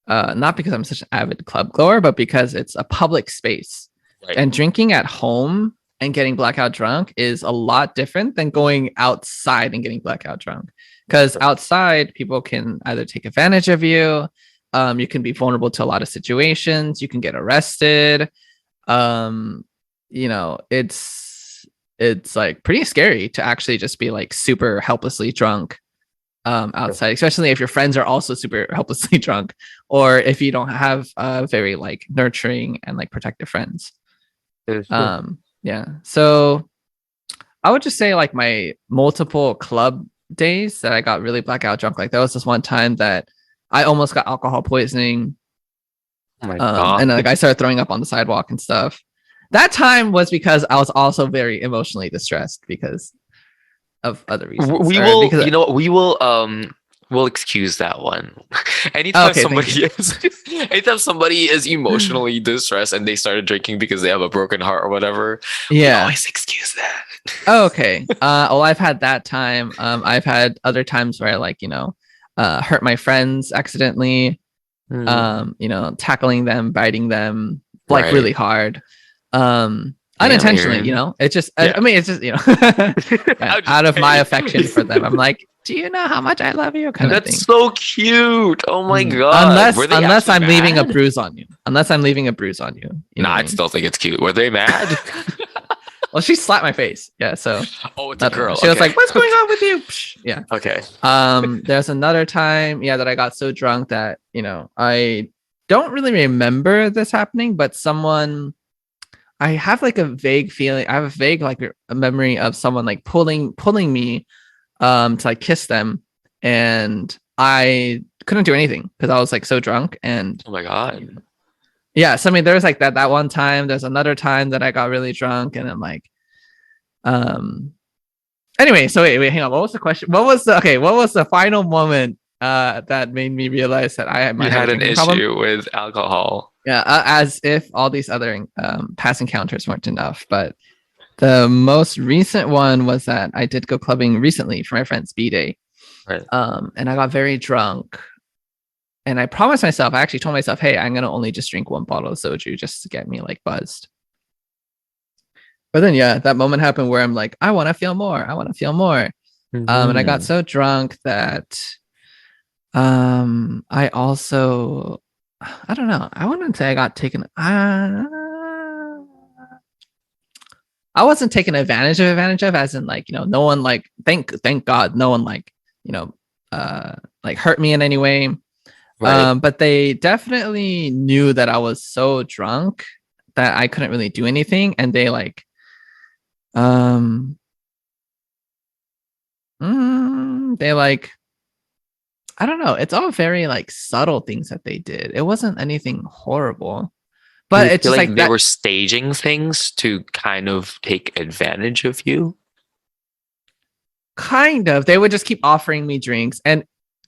not because I'm such an avid club goer, but because it's a public space. Right. And drinking at home and getting blackout drunk is a lot different than going outside and getting blackout drunk. Because outside, people can either take advantage of you, you can be vulnerable to a lot of situations, you can get arrested. Um, it's like pretty scary to actually just be like super helplessly drunk outside, especially if your friends are also super helplessly drunk or if you don't have very like nurturing and like protective friends. It's true. Yeah. So I would just say like my multiple club days that I got really blackout drunk. Like there was this one time that I almost got alcohol poisoning. Oh my god. And like I started throwing up on the sidewalk and stuff. That time was because I was also very emotionally distressed because of other reasons. We Or will, because we will, we'll excuse that one. oh, Anytime okay, thank you. somebody is, anytime somebody is emotionally distressed and they started drinking because they have a broken heart or whatever, we Yeah. always excuse that. Oh, okay. Well, I've had that time. I've had other times where I like, hurt my friends accidentally, Hmm. tackling them, biting them like Right. really hard. Damn, Unintentionally, Aaron. it's just, I Yeah. mean, it's just, yeah, I'm just out of my kidding. affection for them. I'm like, do you know how much I love you? Kind of That's thing. so cute. Oh my god. Were Unless, they unless actually I'm leaving a mad? bruise on you. Unless I'm leaving a bruise on you. You know Nah, what I I'd mean? still think it's cute. Were they mad? Well, she slapped my face. Yeah. So Oh, it's a I don't know. girl. She was Okay. like, what's going on with you? Psh, yeah. Okay. There's another time, yeah, that I got so drunk that, I don't really remember this happening, but I have like a vague feeling. I have a vague like a memory of someone like pulling me to like kiss them, and I couldn't do anything because I was like so drunk. And Oh my god. yeah, so I mean, there's like that one time. There's another time that I got really drunk, and I'm like, um, anyway, so wait, hang on. What was the question? What was the final moment that made me realize that I You might have a had an drinking problem? issue with alcohol. Yeah, as if all these other past encounters weren't enough. But the most recent one was that I did go clubbing recently for my friend's B day. Right. And I got very drunk. And I promised myself, I actually told myself, hey, I'm gonna only just drink one bottle of soju just to get me like buzzed. But then yeah, that moment happened where I'm like, I want to feel more. I want to feel more. And I got Mhm. so drunk that I also I don't know. I wouldn't say I got taken I wasn't taken advantage of as in like, no one like thank God no one like, you know, like hurt me in any way. Right. But they definitely knew that I was so drunk that I couldn't really do anything, and they like um they like I don't know. It's all very like subtle things that they did. It wasn't anything horrible, Do but you it's feel just like like they that were staging things to kind of take advantage of you? kind of. They would just keep offering me drinks. And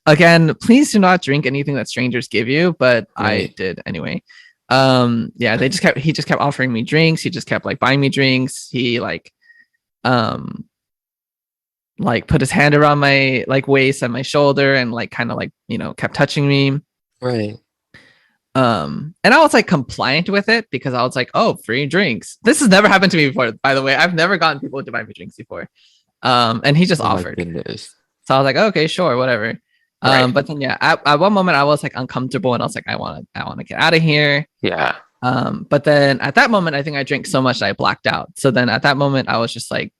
again, please do not drink anything that strangers give you, but I Right. did anyway. Yeah, he just kept offering me drinks. He just kept like buying me drinks. He um like put his hand around my like waist and my shoulder and like kind of like, kept touching me. Right. And I was like compliant with it because I was like, oh, free drinks. This has never happened to me before, by the way. I've never gotten people to buy me drinks before. And he just Oh my offered. goodness. So I was like, okay, sure, whatever. Right. But then yeah, at one moment I was like uncomfortable and I was like, I want to get out of here. Yeah. But then at that moment, I think I drank so much that I blacked out. So then at that moment, I was just like,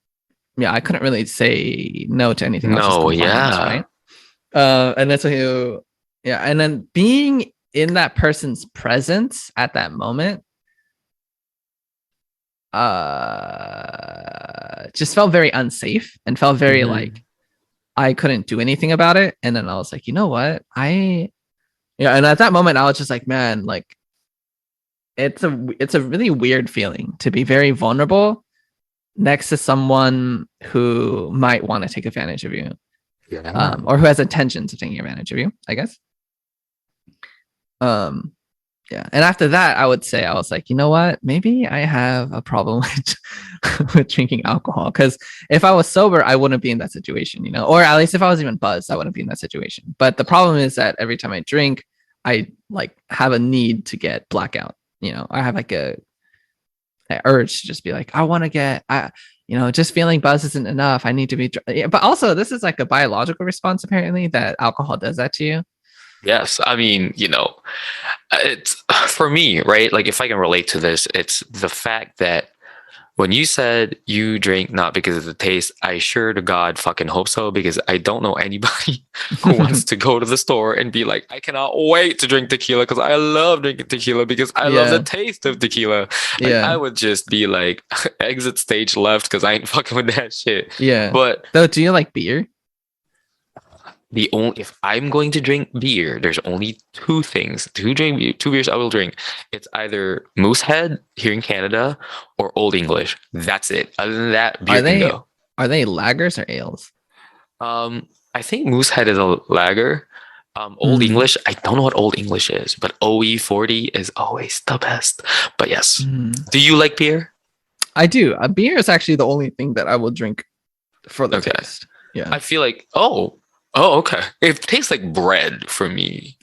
yeah, I couldn't really say no to anything. I was just No, compliant, yeah. right? And that's who, yeah. And then being in that person's presence at that moment, just felt very unsafe and felt very like Mhm. I couldn't do anything about it. And then I was like, you know what? Yeah. And at that moment, I was just like, man, like it's a really weird feeling to be very vulnerable next to someone who might want to take advantage of you, Yeah. or who has intentions of taking advantage of you, I guess. Um, yeah. And after that, I would say I was like, you know what? Maybe I have a problem with drinking alcohol. Because if I was sober, I wouldn't be in that situation, or at least if I was even buzzed, I wouldn't be in that situation. But the problem is that every time I drink, I like have a need to get blackout. I have like a urge to just be like, I want to get, just feeling buzz isn't enough. I need to be, yeah, but also this is like a biological response apparently that alcohol does that to you. Yes. I mean, it's for me, right? Like, if I can relate to this, it's the fact that when you said you drink not because of the taste, I sure to God fucking hope so, because I don't know anybody who wants to go to the store and be like, I cannot wait to drink tequila because I love drinking tequila because I love the Yeah. taste of tequila. Like I Yeah. would just be like, exit stage left because I ain't fucking with that shit. Yeah. But Though, do you like beer? the only if I'm going to drink beer, there's only two beers I will drink. It's either Moosehead here in Canada or Old English. That's it. Other than that, Are beer can they go. are they lagers or ales? I think Moosehead is a lager. Old Mm. English, I don't know what Old English is, but OE40 is always the best. But yes, Mm. do you like beer? I do. A beer is actually the only thing that I will drink for the Okay, taste. Yeah. I feel like okay. It tastes like bread for me.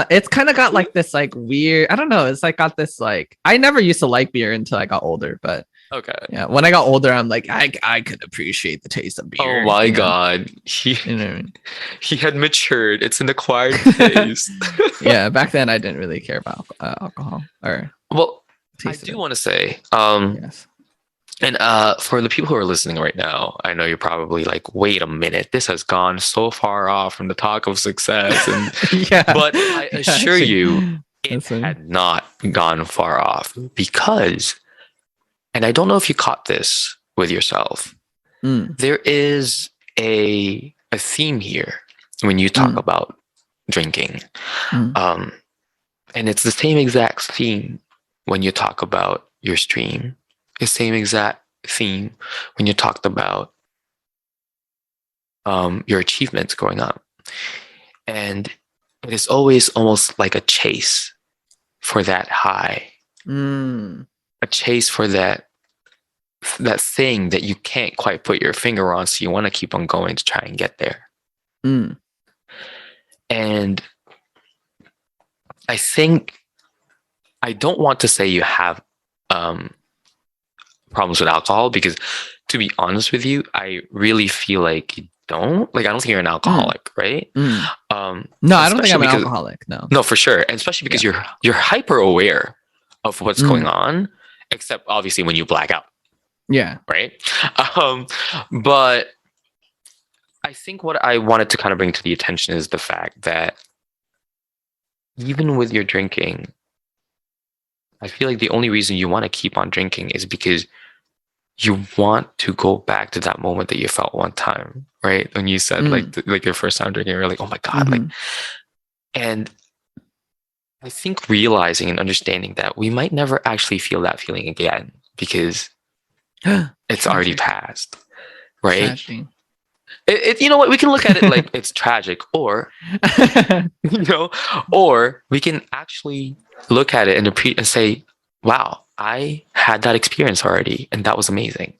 It's kind of got like this like weird, I don't know, it's like got this like I never used to like beer until I got older, but Okay. yeah, when I got older, I'm like I could appreciate the taste of Oh beer, my you know. God. He You know what I mean? he had matured. It's an acquired taste. Yeah, back then I didn't really care about alcohol or Well, I taste of do it. want to say, Yes. and for the people who are listening right now, I know you're probably like, wait a minute, this has gone so far off from the talk of success. And Yeah. but I Yeah, assure actually, you, it that's funny. had not gone far off because, and I don't know if you caught this with yourself, Mm, there is a theme here when you talk mm, about drinking. mm, Um, and it's the same exact theme when you talk about your stream. The same exact theme when you talked about your achievements growing up. And it is always almost like a chase for that high, mm, a chase for that thing that you can't quite put your finger on. So you want to keep on going to try and get there. mm, And I think I don't want to say you have um, problems with alcohol because, to be honest with you, I really feel like you don't. Like I don't think you're an mm, alcoholic, right? mm. No, I don't think Especially I'm an because alcoholic. No. no, for sure, and especially Yeah. because you're hyper aware of what's going Mm, on, except obviously when you black out, yeah. right? Um, but I think what I wanted to kind of bring to the attention is the fact that even with your drinking, I feel like the only reason you want to keep on drinking is because you want to go back to that moment that you felt one time, right? When you said like Mm, like your first time drinking, you're like, oh my God, like, mhm. and I think realizing and understanding that we might never actually feel that feeling again because it's already Tragic. passed, right? Tragedy. You know what? We can look at it like it's tragic, or you know, or we can actually look at it and say, "Wow, I had that experience already, and that was amazing."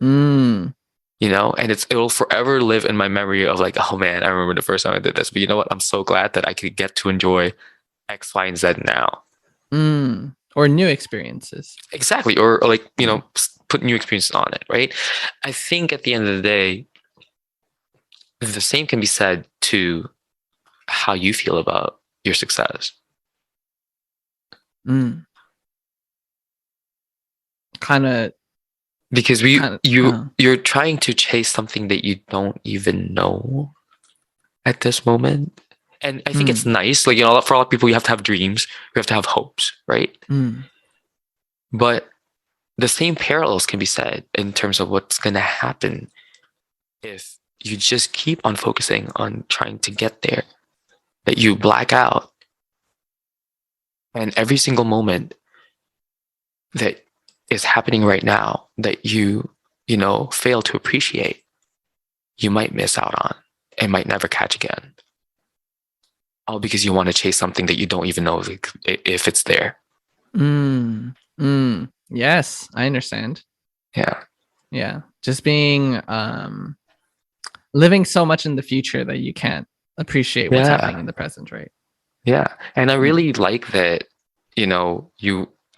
Mm, You know, and it'll forever live in my memory of like, oh man, I remember the first time I did this. But you know what? I'm so glad that I could get to enjoy X, Y, and Z now. mm. Or new experiences. Exactly, or like Yeah. put new experiences on it, right? I think at the end of the day, the same can be said to how you feel about your success. Mm. Kind of, Because kind of. you're trying to chase something that you don't even know at this moment. And I think it's Mm, nice, like for a lot of people, you have to have dreams, you have to have hopes, right? mm, But the same parallels can be said in terms of what's going to happen if you just keep on focusing on trying to get there, that you black out, and every single moment that is happening right now that you fail to appreciate, you might miss out on and might never catch again, all because you want to chase something that you don't even know if it's there. mm, mm. Yes, I understand. Yeah. Yeah. Just being living so much in the future that you can't appreciate what's happening Yeah. in the present, right? Yeah. And I Mm, really like that,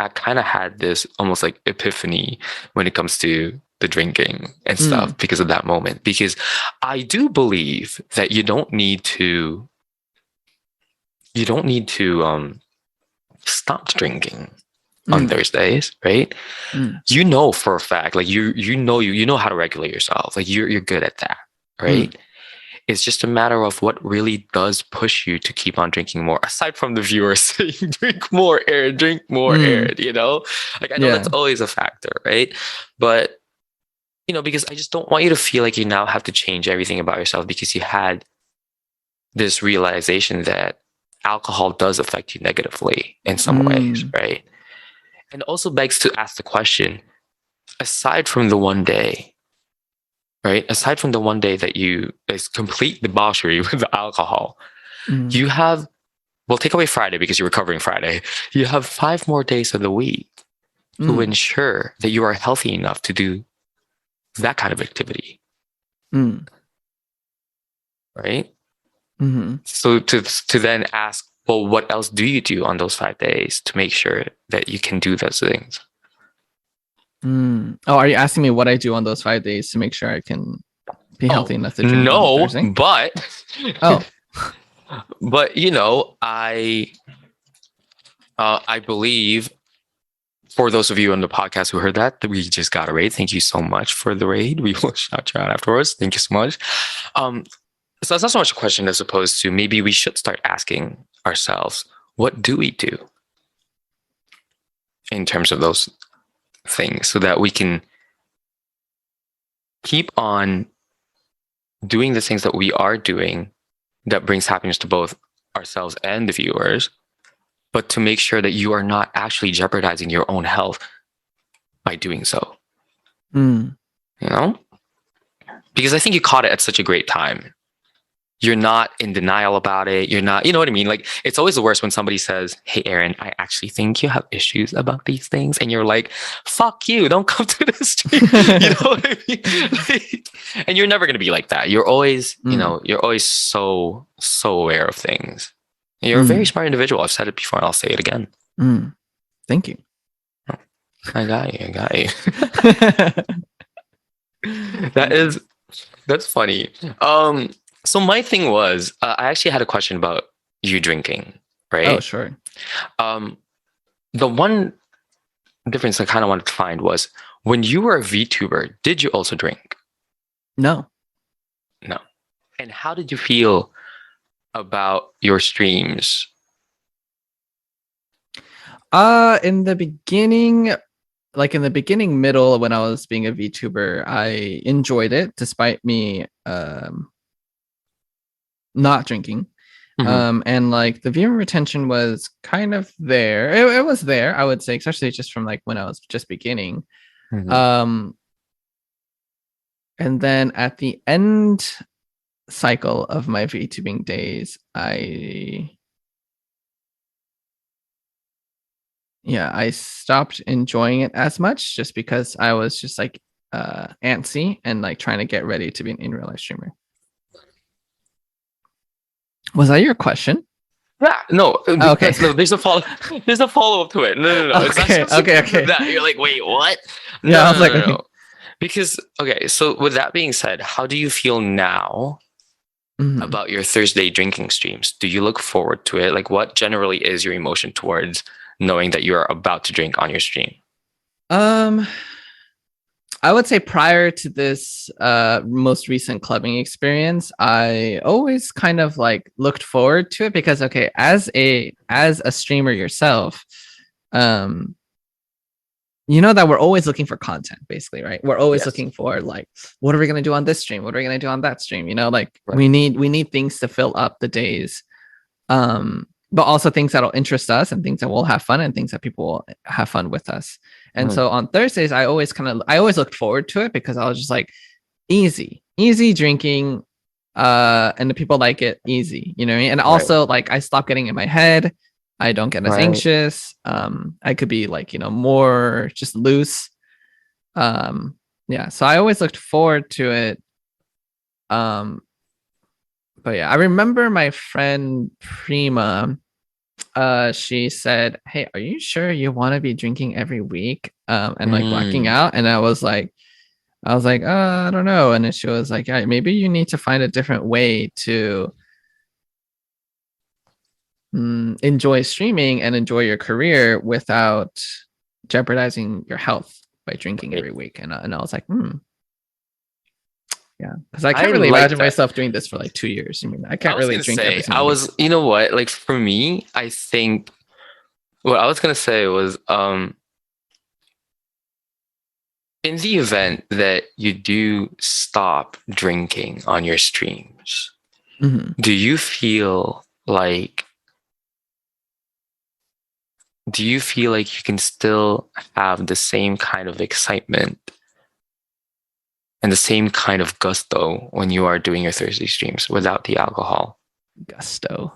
I kind of had this almost like epiphany when it comes to the drinking and mm, stuff because of that moment. Because I do believe that you don't need to stop drinking. on Mm, Thursdays, right? mm, You know for a fact, like you know how to regulate yourself. Like you're good at that, mm, right? It's just a matter of what really does push you to keep on drinking more. Aside from the viewers saying, drink more air, drink more air, mm. you know? Like I know that's Yeah. always a factor, right? But, because I just don't want you to feel like you now have to change everything about yourself because you had this realization that alcohol does affect you negatively in some ways, Mm, right? And also begs to ask the question, aside from the one day, right? Aside from the one day that you is complete debauchery with the alcohol, mm, you have, well, take away Friday because you're recovering Friday. You have 5 more days of the week to mm, ensure that you are healthy enough to do that kind of activity, mm, right? mm, So to then ask, well, what else do you do on those 5 days to make sure that you can do those things? mm. Oh, are you asking me what I do on those 5 days to make sure I can be healthy Oh, enough to drink on no, Thursday? but Oh, but I believe for those of you on the podcast who heard that, we just got a raid. Thank you so much for the raid. We will shout you out afterwards. Thank you so much. Um, so that's not so much a question as opposed to maybe we should start asking ourselves, what do we do in terms of those things so that we can keep on doing the things that we are doing that brings happiness to both ourselves and the viewers, but to make sure that you are not actually jeopardizing your own health by doing so, mm, you know? Because I think you caught it at such a great time. You're not in denial about it. You're not, you know what I mean? Like, it's always the worst when somebody says, hey, Aaron, I actually think you have issues about these things. And you're like, fuck you, don't come to the stream. You know what I mean? Like, and you're never going to be like that. You're always, mm, you're always so aware of things. You're a very mm, smart individual. I've said it before and I'll say it again. mm. Thank you. I got you. I got you. That Thank you. is That's funny. Um, so my thing was, I actually had a question about you drinking, Oh, right? sure. Um, the one difference I kind of wanted to find was when you were a VTuber, did you also drink? No. No. And how did you feel about your streams? In the beginning, like in the beginning, middle, when I was being a VTuber, I enjoyed it despite me not drinking. Mhm, And like the viewer retention was kind of there. It was there, I would say, especially just from like when I was just beginning. mhm. Um, and then at the end cycle of my VTubing days, I stopped enjoying it as much just because I was just like antsy and like trying to get ready to be an in real life streamer. Was that your question? Yeah, no, Okay. no. There's a follow up to it. No, no, no. It's not Okay. just Okay. because of Okay. that. You're like, wait, what? No, Yeah, I no, was like, no, no, okay. no. Because okay, so with that being said, how do you feel now Mhm. about your Thursday drinking streams? Do you look forward to it? Like, what generally is your emotion towards knowing that you're about to drink on your stream? Um, I would say prior to this most recent clubbing experience, I always kind of like looked forward to it because okay, as a streamer yourself, um, you know that we're always looking for content, basically, right? We're always Yes. looking for like, what are we gonna do on this stream? What are we gonna do on that stream? You know, like Right. we need things to fill up the days. But also things that'll interest us and things that will have fun and things that people will have fun with us. And Mhm. so on Thursdays, I always looked forward to it because I was just like, easy drinking, and the people like it easy, you know what I mean? And Right. also like I stopped getting in my head. I don't get as Right. anxious. I could be like, more just loose. Um, yeah, so I always looked forward to it. Um, but yeah, I remember my friend Prima, she said, hey, are you sure you want to be drinking every week and like blacking Mm. out? And I was like, I don't know. And then she was like, yeah, maybe you need to find a different way to enjoy streaming and enjoy your career without jeopardizing your health by drinking Right. every week. And I was like, yeah, because I I can't really like imagine that. myself doing this for like 2 years. I mean, I I can't was really gonna drink every say, I single week. was, you know what? Like for me, I think what I was gonna say was, in the event that you do stop drinking on your streams, Mhm. do you feel like you can still have the same kind of excitement and the same kind of gusto when you are doing your Thursday streams without the alcohol? Gusto.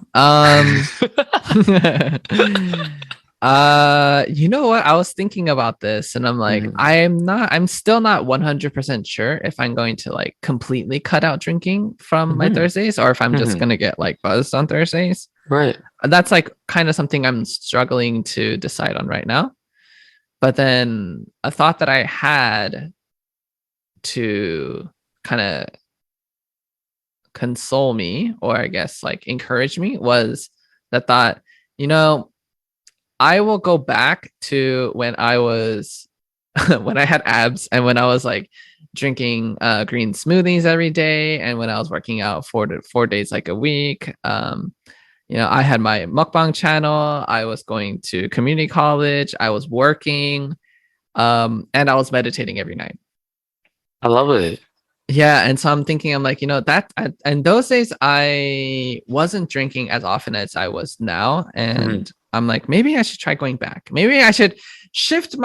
You know what? I was thinking about this and I'm like, Mhm, I'm still not 100% sure if I'm going to like completely cut out drinking from my mhm, Thursdays or if I'm just mhm. going to get like buzzed on Thursdays. Right. That's like kind of something I'm struggling to decide on right now. But then a thought that I had to kind of console me, or I guess like encourage me, was that thought, you know, I will go back to when I was when I had abs and when I was like drinking green smoothies every day and when I was working out 4 days like a week. I had my mukbang channel. I was going to community college. I was working, and I was meditating every night. I love it. Yeah, and so I'm thinking, I'm like, that, and those days I wasn't drinking as often as I was now, Mhm. and I'm like, maybe I should try going back. Maybe I should shift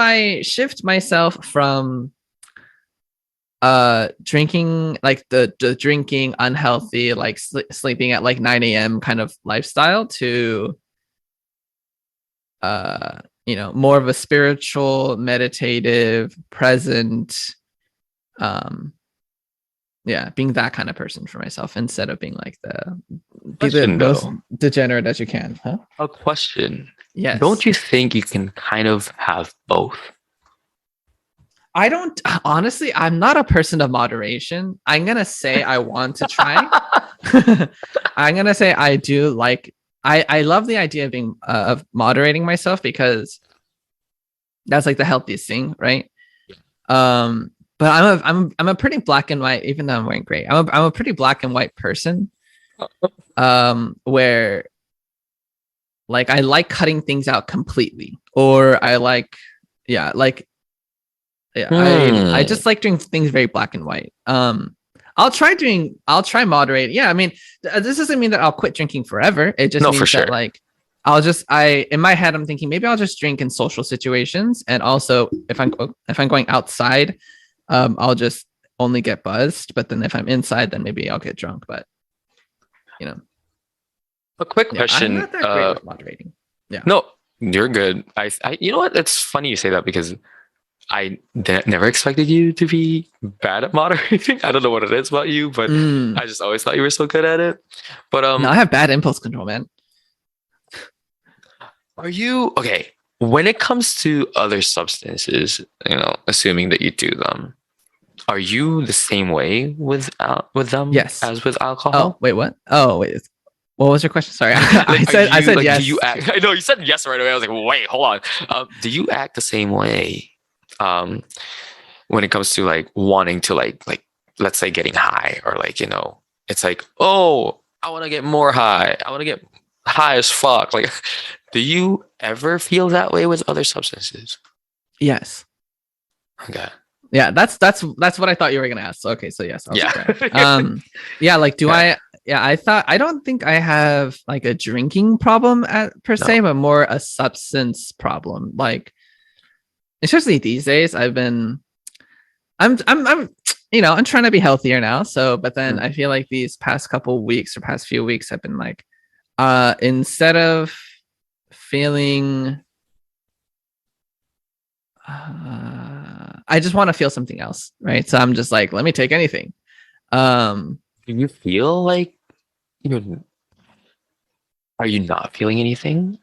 myself from drinking like the drinking unhealthy like sleeping at like 9 a.m. kind of lifestyle to more of a spiritual, meditative, present, um yeah, being that kind of person for myself instead of being like be the Question most though. degenerate as you can, huh? A question. Don't Yes. you think you can kind of have both? I don't honestly, I'm not a person of moderation. I'm gonna say I want to try. I'm gonna say I do like I love the idea of being of moderating myself because that's like the healthiest thing, right? Um, but I'm a pretty black and white, even though I'm wearing gray. I'm a pretty black and white person. Where like I like cutting things out completely, or I like, yeah, like yeah, I Hmm. just like doing things very black and white. I'll try moderate. Yeah, I mean, this doesn't mean that I'll quit drinking forever. It just No, for means that sure. like in my head I'm thinking maybe I'll just drink in social situations, and also if I'm going outside, I'll just only get buzzed. But then if I'm inside, then maybe I'll get drunk. But you know, A quick yeah, I'm question. not that great with moderating. Yeah. No, you're good. You know what? It's funny you say that because never expected you to be bad at moderating. I don't know what it is about you, but Mm. I just always thought you were so good at it. But No, I have bad impulse control, man. are you okay? When it comes to other substances, assuming that you do them, are you the same way with them Yes. as with Oh, alcohol? wait, what? Oh, wait. What was your question? Sorry. I Like, are said I you said like? Do you yes. act? I know you said yes right away. I was like, wait, hold on. Do you act the same way? Um, when it comes to like wanting to like let's say getting high or like it's like, oh, I want to get more high. I want to get high as fuck. Like, do you ever feel that way with other substances? Yes. Okay. Yeah, that's what I thought you were gonna ask. So, okay, so yes, I'll be Yeah. frank. Yeah, like do Okay. I yeah, I don't think I have like a drinking problem per No. se, but more a substance problem. Like especially these days, I'm I'm trying to be healthier now. So, but then Mm. I feel like these past couple weeks or past few weeks have been like instead of feeling I just want to feel something else, right? So I'm just like, let me take anything. Um, Do you feel like you're are you not feeling anything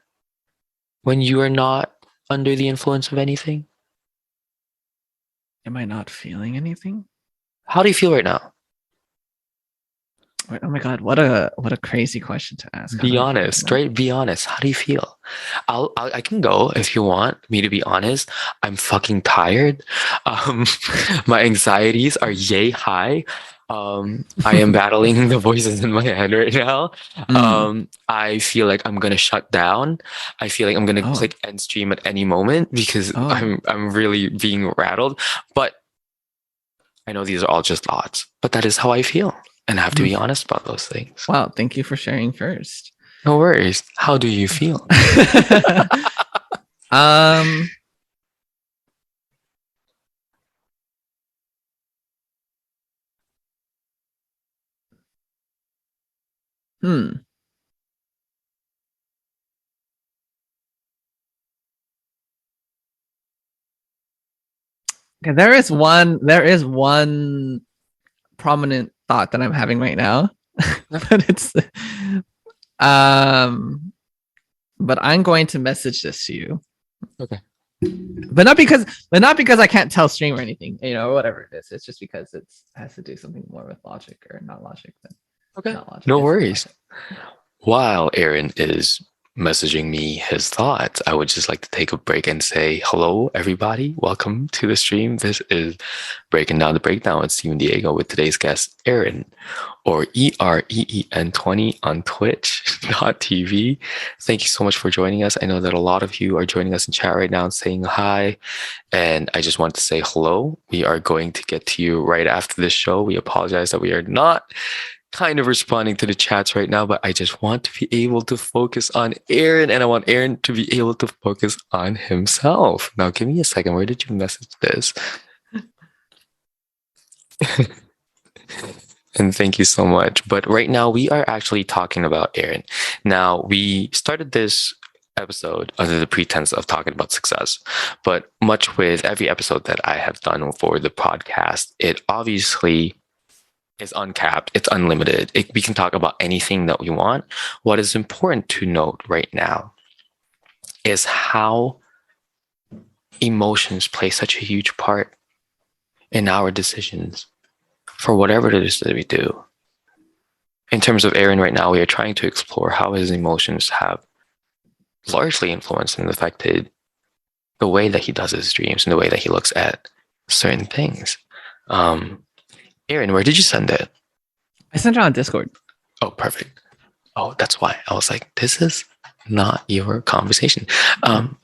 when you are not under the influence of anything? am I not feeling anything? How do you feel right now? Oh my god, what a crazy question to ask. How do Be I feel right honest, now? right? Be honest. How do you feel? I can go if you want me to be honest. I'm fucking tired. Um, my anxieties are yay high. I am battling the voices in my head right now. Mm. I feel like I'm gonna shut down. I feel like I'm gonna Oh, click end stream at any moment because oh. I'm really being rattled. But I know these are all just thoughts. But that is how I feel, and I have to Mm. be honest about those things. Wow, thank you for sharing first. No worries. How do you feel? um, hmm. Okay, there is one prominent thought that I'm having right now. But it's um but I'm going to message this to you. Okay. But not because I can't tell stream or anything, or whatever it is. It's just because it has to do something more with logic or not logic than Okay. not logic. No It's not worries. logic. While Aaron is messaging me his thoughts, I would just like to take a break and say hello, everybody. Welcome to the stream. This is Breaking Down the Breakdown with Steven Diego with today's guest, Aaron, or EREEN20 on Twitch.tv. Thank you so much for joining us. I know that a lot of you are joining us in chat right now and saying hi. And I just want to say hello. We are going to get to you right after this show. We apologize that we are not kind of responding to the chats right now, but I just want to be able to focus on Aaron and I want Aaron to be able to focus on himself. Now, give me a second. Where did you message this? And thank you so much. But right now, we are actually talking about Aaron. Now, we started this episode under the pretense of talking about success, but much with every episode that I have done for the podcast, it obviously is uncapped, it's unlimited. We can talk about anything that we want. What is important to note right now is how emotions play such a huge part in our decisions for whatever it is that we do. In terms of Aaron right now, we are trying to explore how his emotions have largely influenced and affected the way that he does his dreams and the way that he looks at certain things. Aaron, where did you send it? I sent it on Discord. Oh, perfect. Oh, that's why. I was like, this is not your conversation.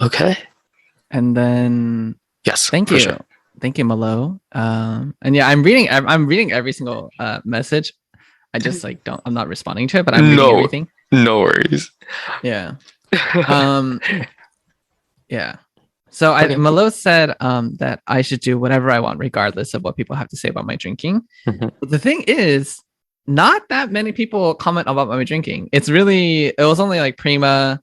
Okay. And then Yes, thank for you. sure. Thank you, Malo. And yeah, I'm reading every single message. I just I'm not responding to it, but I'm reading No, everything. no worries. Yeah. Um yeah. So Okay. Malo said that I should do whatever I want, regardless of what people have to say about my drinking. Mhm. But the thing is, not that many people comment about my drinking. It was only like Prima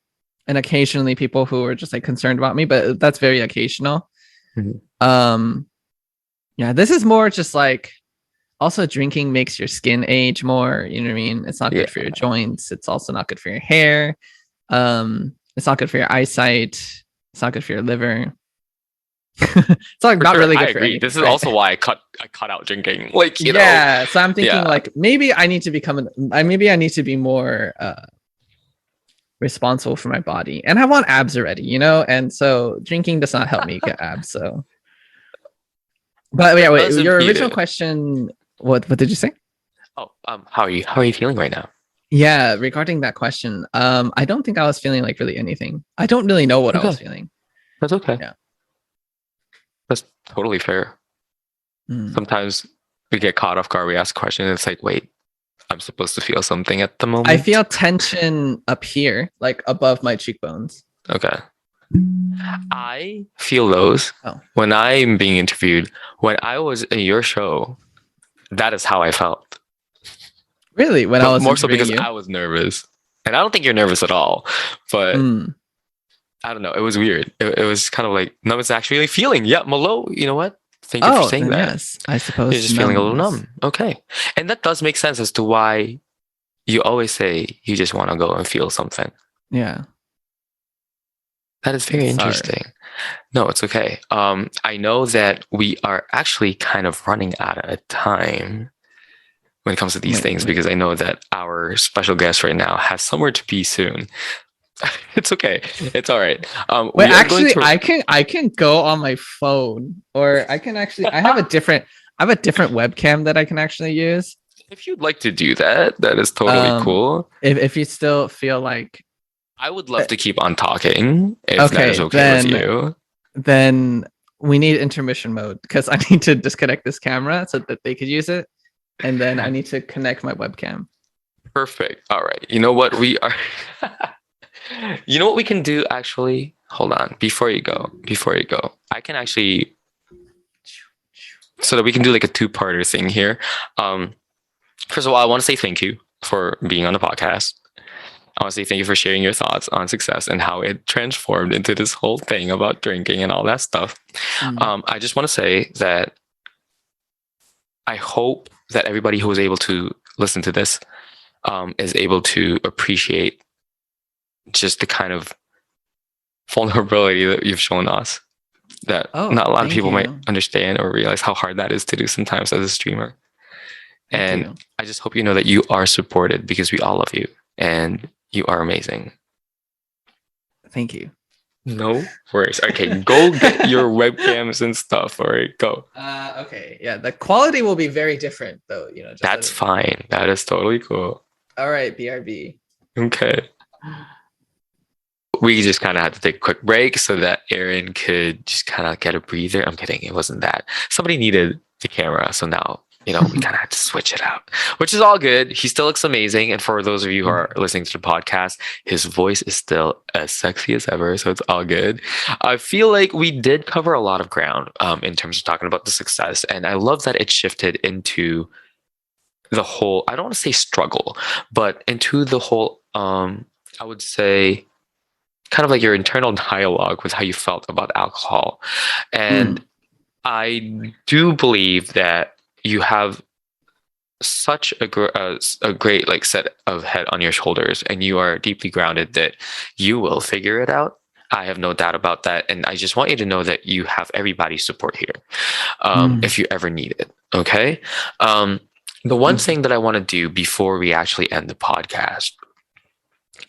and occasionally people who were just like concerned about me, but that's very occasional. Mhm. Yeah, this is more just like also drinking makes your skin age more, you know what I mean? It's not Yeah, good for your joints, it's also not good for your hair. It's not good for your eyesight, it's not good for your liver. It's like for not sure. really I good for agree. anything, This is right? also why I cut out drinking. Like, Yeah, so I'm thinking yeah. like maybe I need to be more responsible for my body, and I want abs already, and so drinking does not help me get abs. So, but yeah, It wait, does your impede original it. what did you say? Oh, how are you? How are you feeling right now? Yeah, regarding that question, I don't think I was feeling like really anything. I don't really know what I was Okay, feeling. that's okay. Yeah. That's totally fair. Mm. Sometimes we get caught off guard. We ask questions. It's like, wait, I'm supposed to feel something at the I moment. feel tension up here, like above my cheekbones. Okay. I feel those Oh, when I'm being interviewed. When I was in your show, that is how I felt. really? When I But was more so interviewing because you? I was nervous. And I don't think you're nervous at all. But Mm. I don't know. It was weird. It was kind of like, no, it's actually feeling. Yeah, Malo, you know what? Thank you for Oh, saying then that. yes, I You're suppose just feeling a little numbness. numb. Okay. And that does make sense as to why you always say you just want to go and feel something. Yeah. That is very Sorry. interesting. No, it's okay. I know that we are actually kind of running out of time. when it comes to these Wait, things wait. because I know that our special guest right now has somewhere to be soon. It's okay. It's all right. Wait, We are going actually, to. I can go on my phone, or I can actually I have a different webcam that I can actually use. If you'd like to do that, that is totally Um, cool. if you still feel like I would uh, love to keep on talking if that is okay, okay with you. then we need intermission mode because I need to disconnect this camera so that they could use it, and then I need to connect my webcam. Perfect. All right. You know what we are. You know what we can do actually? Hold on. Before you go, I can actually so that we can do like a two-parter thing here. Um, First of all, I want to say thank you for being on the podcast. I want to say thank you for sharing your thoughts on success and how it transformed into this whole thing about drinking and all that stuff. Mm. I just want to say that I hope that everybody who was able to listen to this is able to appreciate just the kind of vulnerability that you've shown us that Oh, not a lot of thank people might you, understand or realize how hard that is to do sometimes as a streamer. thank And you, I just hope you know that you are supported because we all love you and you are amazing. thank you. No worries. Okay, go get your webcams and stuff. All right, go. Okay, yeah, the quality will be very different though. Just That's letting you know. fine. That is totally cool. All right, BRB. Okay. We just kind of had to take a quick break so that Aaron could just kind of get a breather. I'm kidding. It wasn't that. Somebody needed the camera. So now, we kind of had to switch it out, which is all good. He still looks amazing. And for those of you who are listening to the podcast, his voice is still as sexy as ever. So it's all good. I feel like we did cover a lot of ground in terms of talking about the success. And I love that it shifted into the whole, I don't want to say struggle, but into the whole, I would say, kind of like your internal dialogue with how you felt about alcohol. And Mm. I do believe that you have such a great like set of head on your shoulders and you are deeply grounded that you will figure it out. I have no doubt about that. And I just want you to know that you have everybody's support here Mm. if you ever need it. Okay. Um, the one Thank you. thing that I want to do before we actually end the podcast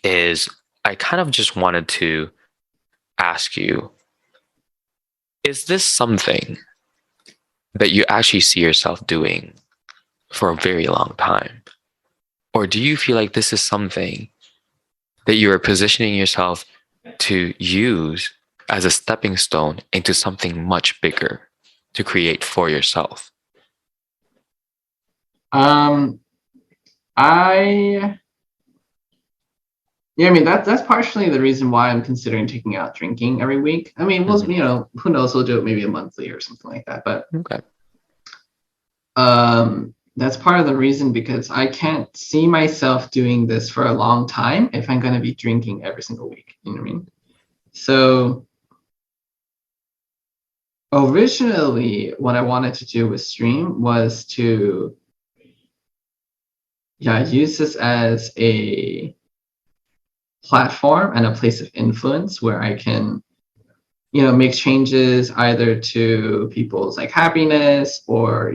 is I kind of just wanted to ask you, is this something that you actually see yourself doing for a very long time? Or do you feel like this is something that you are positioning yourself to use as a stepping stone into something much bigger to create for yourself? Um, I Yeah, I mean that's partially the reason why I'm considering taking out drinking every week. I mean, we'll Mhm. who knows, we'll do it maybe a monthly or something like that. But Okay. that's part of the reason because I can't see myself doing this for a long time if I'm gonna be drinking every single week. You know what I mean? So originally what I wanted to do with stream was to use this as a platform and a place of influence where I can make changes either to people's like happiness or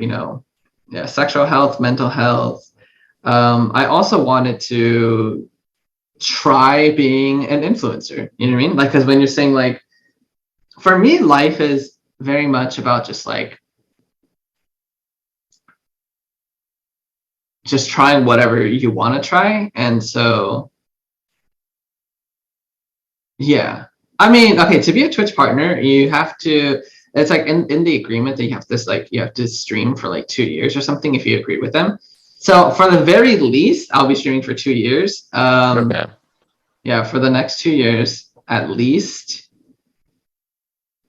sexual health, mental health. I also wanted to try being an influencer. You know what I mean? Like, because when you're saying like, for me, life is very much about just trying whatever you want to try, and so yeah. I mean, okay, to be a Twitch partner, you have to, it's like in the agreement that you have this, like, you have to stream for like 2 years or something if you agree with them. So for the very least, I'll be streaming for 2 years. Okay. Yeah, for the next 2 years at least.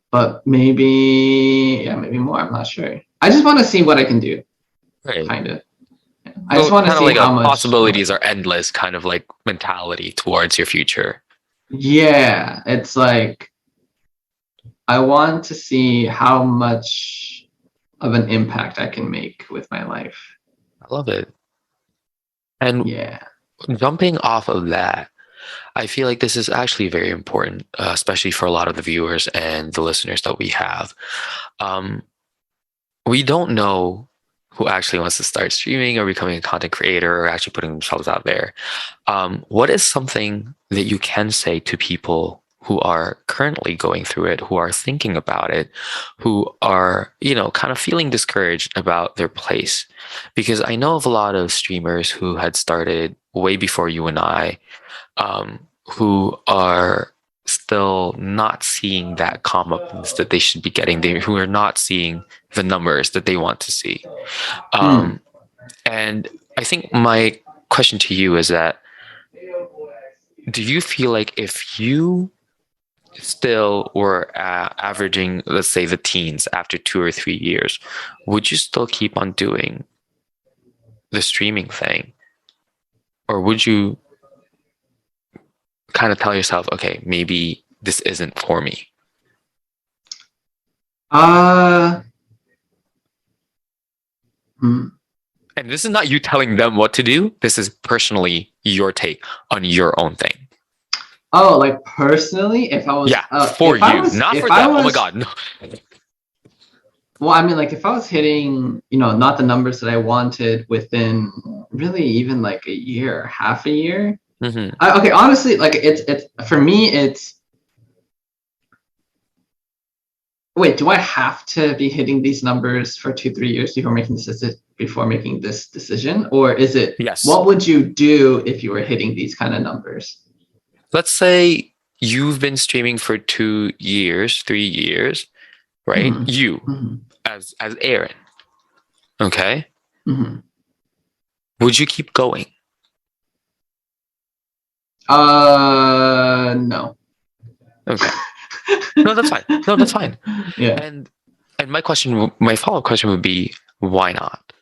But maybe, maybe more. I'm not sure. I just want to see what I can do, Right. kind of. I just So want to kind of see like a how much. possibilities are endless kind of like mentality towards your future. Yeah, it's like I want to see how much of an impact I can make with my life. I love it. And Yeah. jumping off of that, I feel like this is actually very important, especially for a lot of the viewers and the listeners that we have. Um, we don't know who actually wants to start streaming or becoming a content creator or actually putting themselves out there, what is something that you can say to people who are currently going through it, who are thinking about it, who are, kind of feeling discouraged about their place? Because I know of a lot of streamers who had started way before you and I, who are still not seeing that comeuppance that they should be getting, who are not seeing the numbers that they want to see. Mm. And I think my question to you is that, do you feel like if you still were averaging, let's say, the teens after 2 or 3 years, would you still keep on doing the streaming thing? Or would you kind of tell yourself, okay, maybe this isn't for me? Uh, hmm. And this is not you telling them what to do. This is personally your take on your own thing. Oh, like personally, Yeah, for you, not for if I them. Oh my was, God, no. well, I mean, like if I was hitting, not the numbers that I wanted within really even like a year, half a year. Mm-hmm. Okay, honestly, like it's for me, it's wait, do I have to be hitting these numbers for 2, 3 years before making this decision, or is it Yes. what would you do if you were hitting these kind of numbers? Let's say you've been streaming for 2 years, 3 years, right? Mm-hmm. You Mm-hmm. as Eren, okay? Mm-hmm. Would you keep going? No. Okay. No, that's fine. No, that's fine. Yeah. And my follow-up question would be, why not?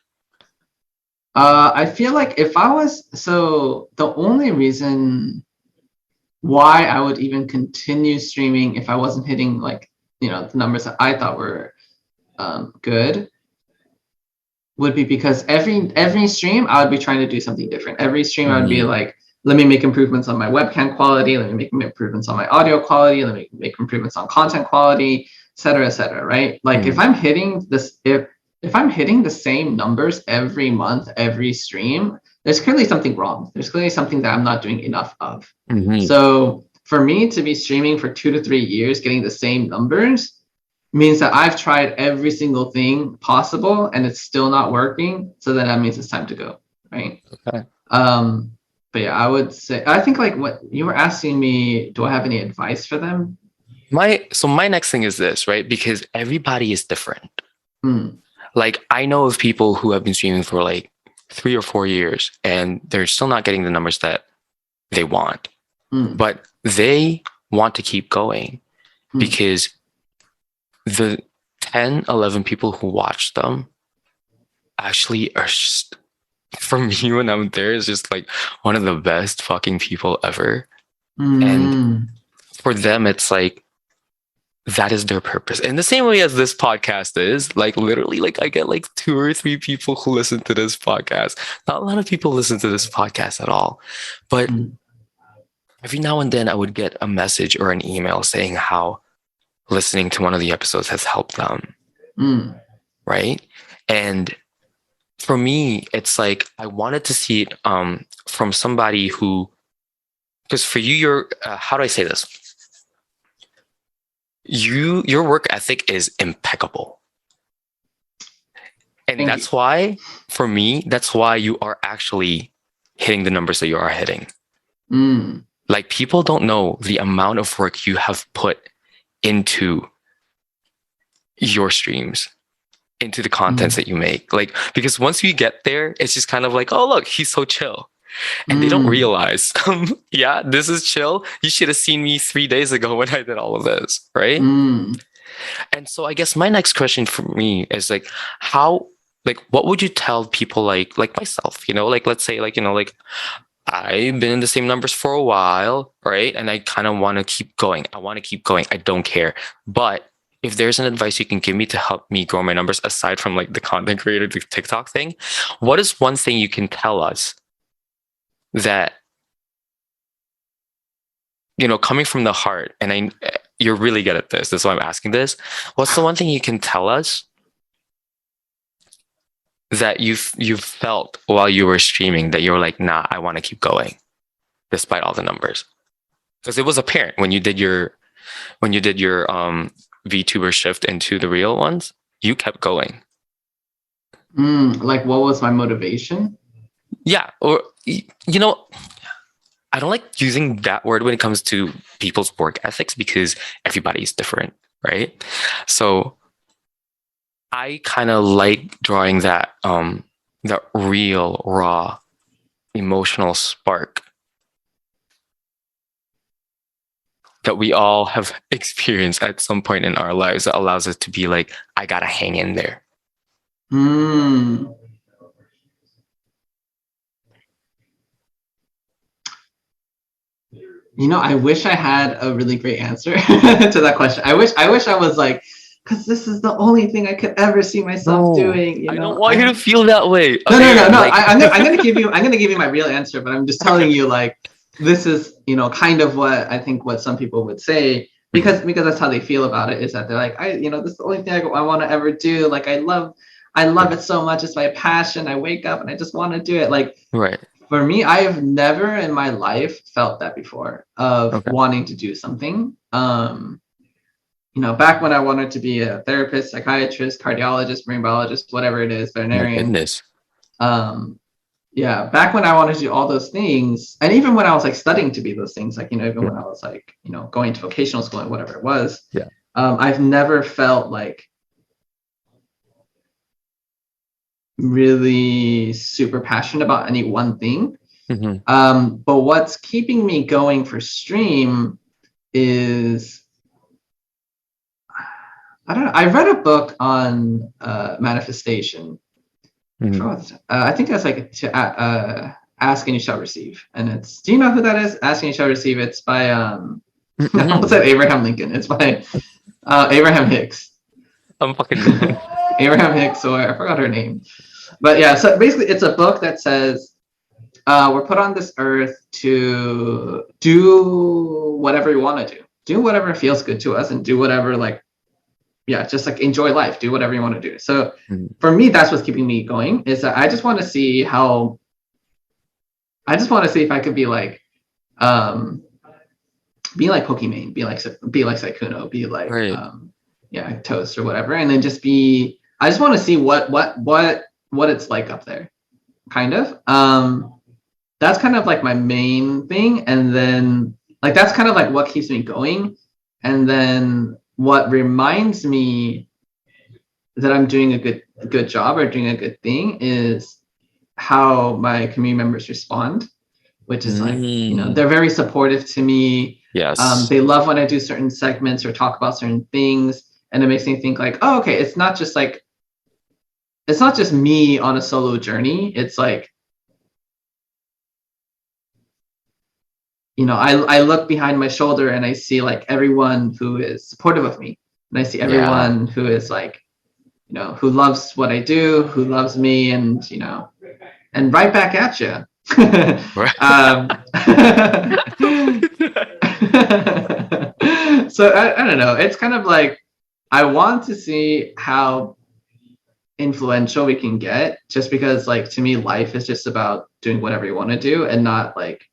I feel like if I was so the only reason why I would even continue streaming if I wasn't hitting like the numbers that I thought were good would be because every stream I would be trying to do something different. Every stream I would be Mm-hmm. like, let me make improvements on my webcam quality, let me make improvements on my audio quality, let me make improvements on content quality, et cetera, right? Like Mm-hmm. if I'm hitting the same numbers every month, every stream, there's clearly something wrong. There's clearly something that I'm not doing enough of. Mm-hmm. So for me to be streaming for 2 to 3 years, getting the same numbers, means that I've tried every single thing possible and it's still not working. So then that means it's time to go, right? Okay. Um, but yeah, I would say I think like what you were asking me, do I have any advice for them? My next thing is this, right? Because everybody is different. Hmm. Like, I know of people who have been streaming for like 3 or 4 years and they're still not getting the numbers that they want, Hmm. but they want to keep going Hmm. because the 10, 11 people who watch them actually are just, for me, when I'm there, is just like one of the best fucking people ever. And Hmm. for them, it's like, that is their purpose. In the same way as this podcast is, like literally, like I get like 2 or 3 people who listen to this podcast. Not a lot of people listen to this podcast at all. But Hmm. every now and then I would get a message or an email saying how listening to one of the episodes has helped them. Hmm. Right. And for me, it's like I wanted to see it from somebody who, because for you, you're, how do I say this? Your work ethic is impeccable. And Thank you. that's why, for me, that's why you are actually hitting the numbers that you are hitting. Hmm. Like, people don't know the amount of work you have put into your streams, into the contents Hmm. that you make. Like, because once you get there, it's just kind of like, oh, look, he's so chill. And they don't Hmm. realize, yeah, this is chill. You should have seen me 3 days ago when I did all of this, right? Hmm. And so I guess my next question for me is like, how, like, what would you tell people like myself, like, let's say, like, like I've been in the same numbers for a while, right? And I kind of want to keep going. I want to keep going. I don't care. But if there's an advice you can give me to help me grow my numbers aside from like the content creator, the TikTok thing, what is one thing you can tell us that, coming from the heart, and you're really good at this. That's why I'm asking this. What's the one thing you can tell us that you felt while you were streaming that you were like, nah, I want to keep going despite all the numbers? Because it was apparent when you did your VTuber shift into the real ones, you kept going. Like, what was my motivation? Yeah, or you know, I don't like using that word when it comes to people's work ethics because everybody's different, right? So I kind of like drawing that real, raw, emotional spark that we all have experienced at some point in our lives that allows us to be like, I gotta hang in there. Hmm. You know, I wish I had a really great answer to that question. I wish I was like, because this is the only thing I could ever see myself No, doing. You I don't know, want you to feel that way. no, no, Okay, no, no. like I'm gonna give you my real answer, but I'm just telling you like this is kind of what I think what some people would say because that's how they feel about it is that they're like this is the only thing I want to ever do. Like I love it so much. It's my passion. I wake up and I just want to do it. Like right. for me, I have never in my life felt that before of Okay. wanting to do something. Back when I wanted to be a therapist, psychiatrist, cardiologist, marine biologist, whatever it is, My veterinarian. goodness. Um, yeah, back when I wanted to do all those things, and even when I was like studying to be those things, like even when I was like going to vocational school and whatever it was, Yeah. I've never felt like really super passionate about any one thing. But what's keeping me going for stream is I don't know. I read a book on manifestation. I think that's like to ask and you shall receive, and it's. Do you know who that is? Ask and you shall receive. It's by I almost said Abraham Lincoln. It's by Abraham Hicks. I'm fucking Abraham Hicks, or I forgot her name, but yeah. So basically, it's a book that says we're put on this earth to do whatever we want to do whatever feels good to us, and do whatever just like enjoy life, do whatever you want to do. So for me, that's what's keeping me going is that I just want to see if I could be like Pokimane, be like Sykkuno, be like right. Toast or whatever, and then I just want to see what it's like up there, kind of. That's kind of like my main thing, and then like that's kind of like what keeps me going, and then what reminds me that I'm doing a good job or doing a good thing is how my community members respond, which is like they're very supportive to me. Yes. They love when I do certain segments or talk about certain things, and it makes me think like, oh, okay, it's not just me on a solo journey. It's like I look behind my shoulder and I see like everyone who is supportive of me, and I see everyone who is like who loves what I do, who loves me, and and right back at you. So I don't know. It's kind of like I want to see how influential we can get, just because like to me life is just about doing whatever you want to do and not like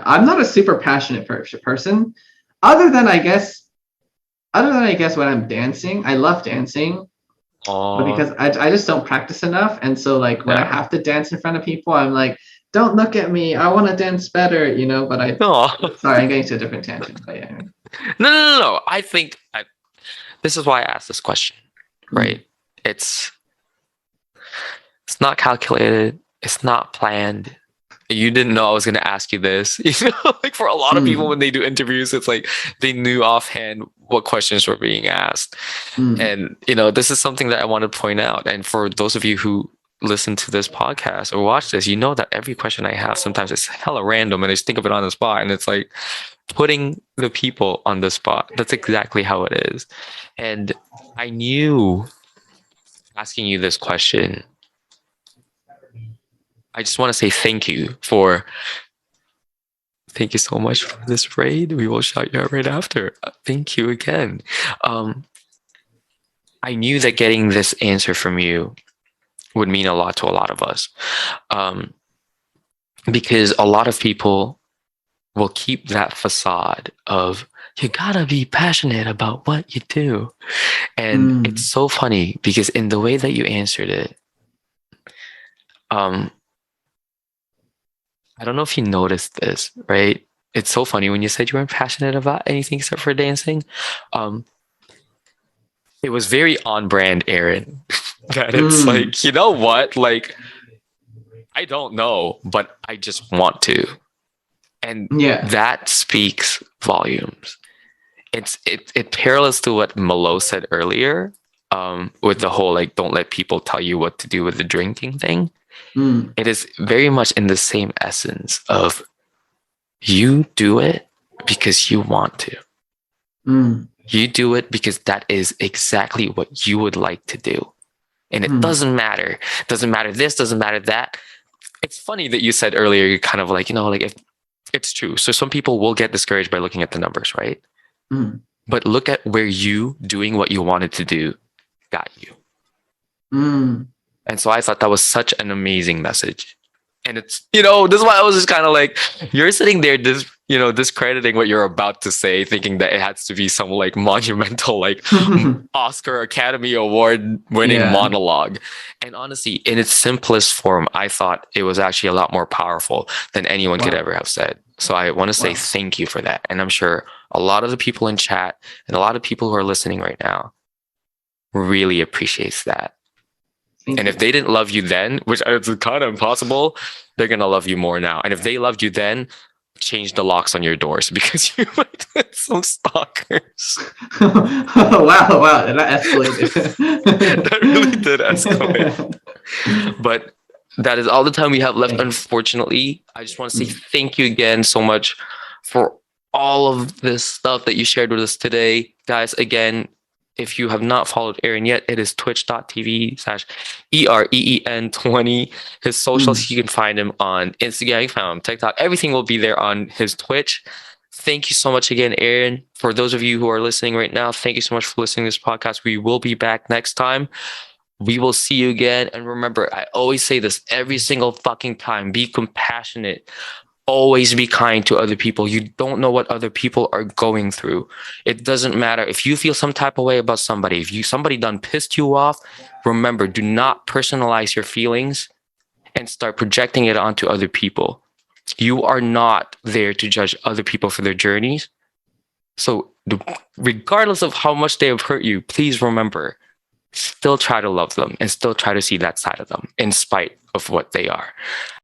I'm not a super passionate person other than I guess when I'm dancing. I love dancing, but because I just don't practice enough, and so like when I have to dance in front of people, I'm like, don't look at me, I want to dance better, but sorry, I'm getting to a different tangent, but yeah. No. I think this is why I asked this question, right? It's not calculated. It's not planned. You didn't know I was going to ask you this. Like for a lot of people when they do interviews, it's like they knew offhand what questions were being asked. And, this is something that I want to point out. And for those of you who listen to this podcast or watch this, you know that every question I have, sometimes it's hella random and I just think of it on the spot. And it's like putting the people on the spot. That's exactly how it is. And I knew asking you this question, I just want to say thank you so much for this raid. We will shout you out right after. Thank you again. I knew that getting this answer from you would mean a lot to a lot of us. Um, because a lot of people will keep that facade of you gotta be passionate about what you do. And it's Mm. so funny because in the way that you answered it, um, I don't know if you noticed this, right? It's so funny when you said you weren't passionate about anything except for dancing. Um, it was very on brand, Aaron. That it's Mm. like, you know what? Like, I don't know, but I just want to. And Yeah. that speaks volumes. It parallels to what Malo said earlier, with the whole like don't let people tell you what to do with the drinking thing. Mm. It is very much in the same essence of you do it because you want to. Mm. You do it because that is exactly what you would like to do. And it Mm. doesn't matter. Doesn't matter this, doesn't matter that. It's funny that you said earlier, you're kind of like, like if it's true. So some people will get discouraged by looking at the numbers, right? Mm. But look at where you doing what you wanted to do got you. Mm. And so I thought that was such an amazing message. And it's, this is why I was just kind of like, you're sitting there, discrediting what you're about to say, thinking that it has to be some like monumental, like Oscar Academy Award winning Yeah. monologue. And honestly, in its simplest form, I thought it was actually a lot more powerful than anyone could Wow. ever have said. So I want to say Wow. thank you for that. And I'm sure a lot of the people in chat and a lot of people who are listening right now really appreciates that. Thank And you. if they didn't love you then, which is kind of impossible, they're gonna love you more now. And if they loved you then, change the locks on your doors because you might get some stalkers. Wow, wow, that escalated. That really did escalate. But that is all the time we have left, Thanks. unfortunately. I just want to say Mm. thank you again so much for all of this stuff that you shared with us today. Guys, again, if you have not followed Aaron yet, it is twitch.tv/EREEN20. His socials, Mm. you can find him on Instagram, you can find him on TikTok. Everything will be there on his Twitch. Thank you so much again, Aaron. For those of you who are listening right now, thank you so much for listening to this podcast. We will be back next time. We will see you again. And remember, I always say this every single fucking time: be compassionate. Always be kind to other people. You don't know what other people are going through. It doesn't matter if you feel some type of way about somebody. If somebody done pissed you off, remember, do not personalize your feelings and start projecting it onto other people. You are not there to judge other people for their journeys. So, regardless of how much they have hurt you, please remember, still try to love them and still try to see that side of them in spite of what they are.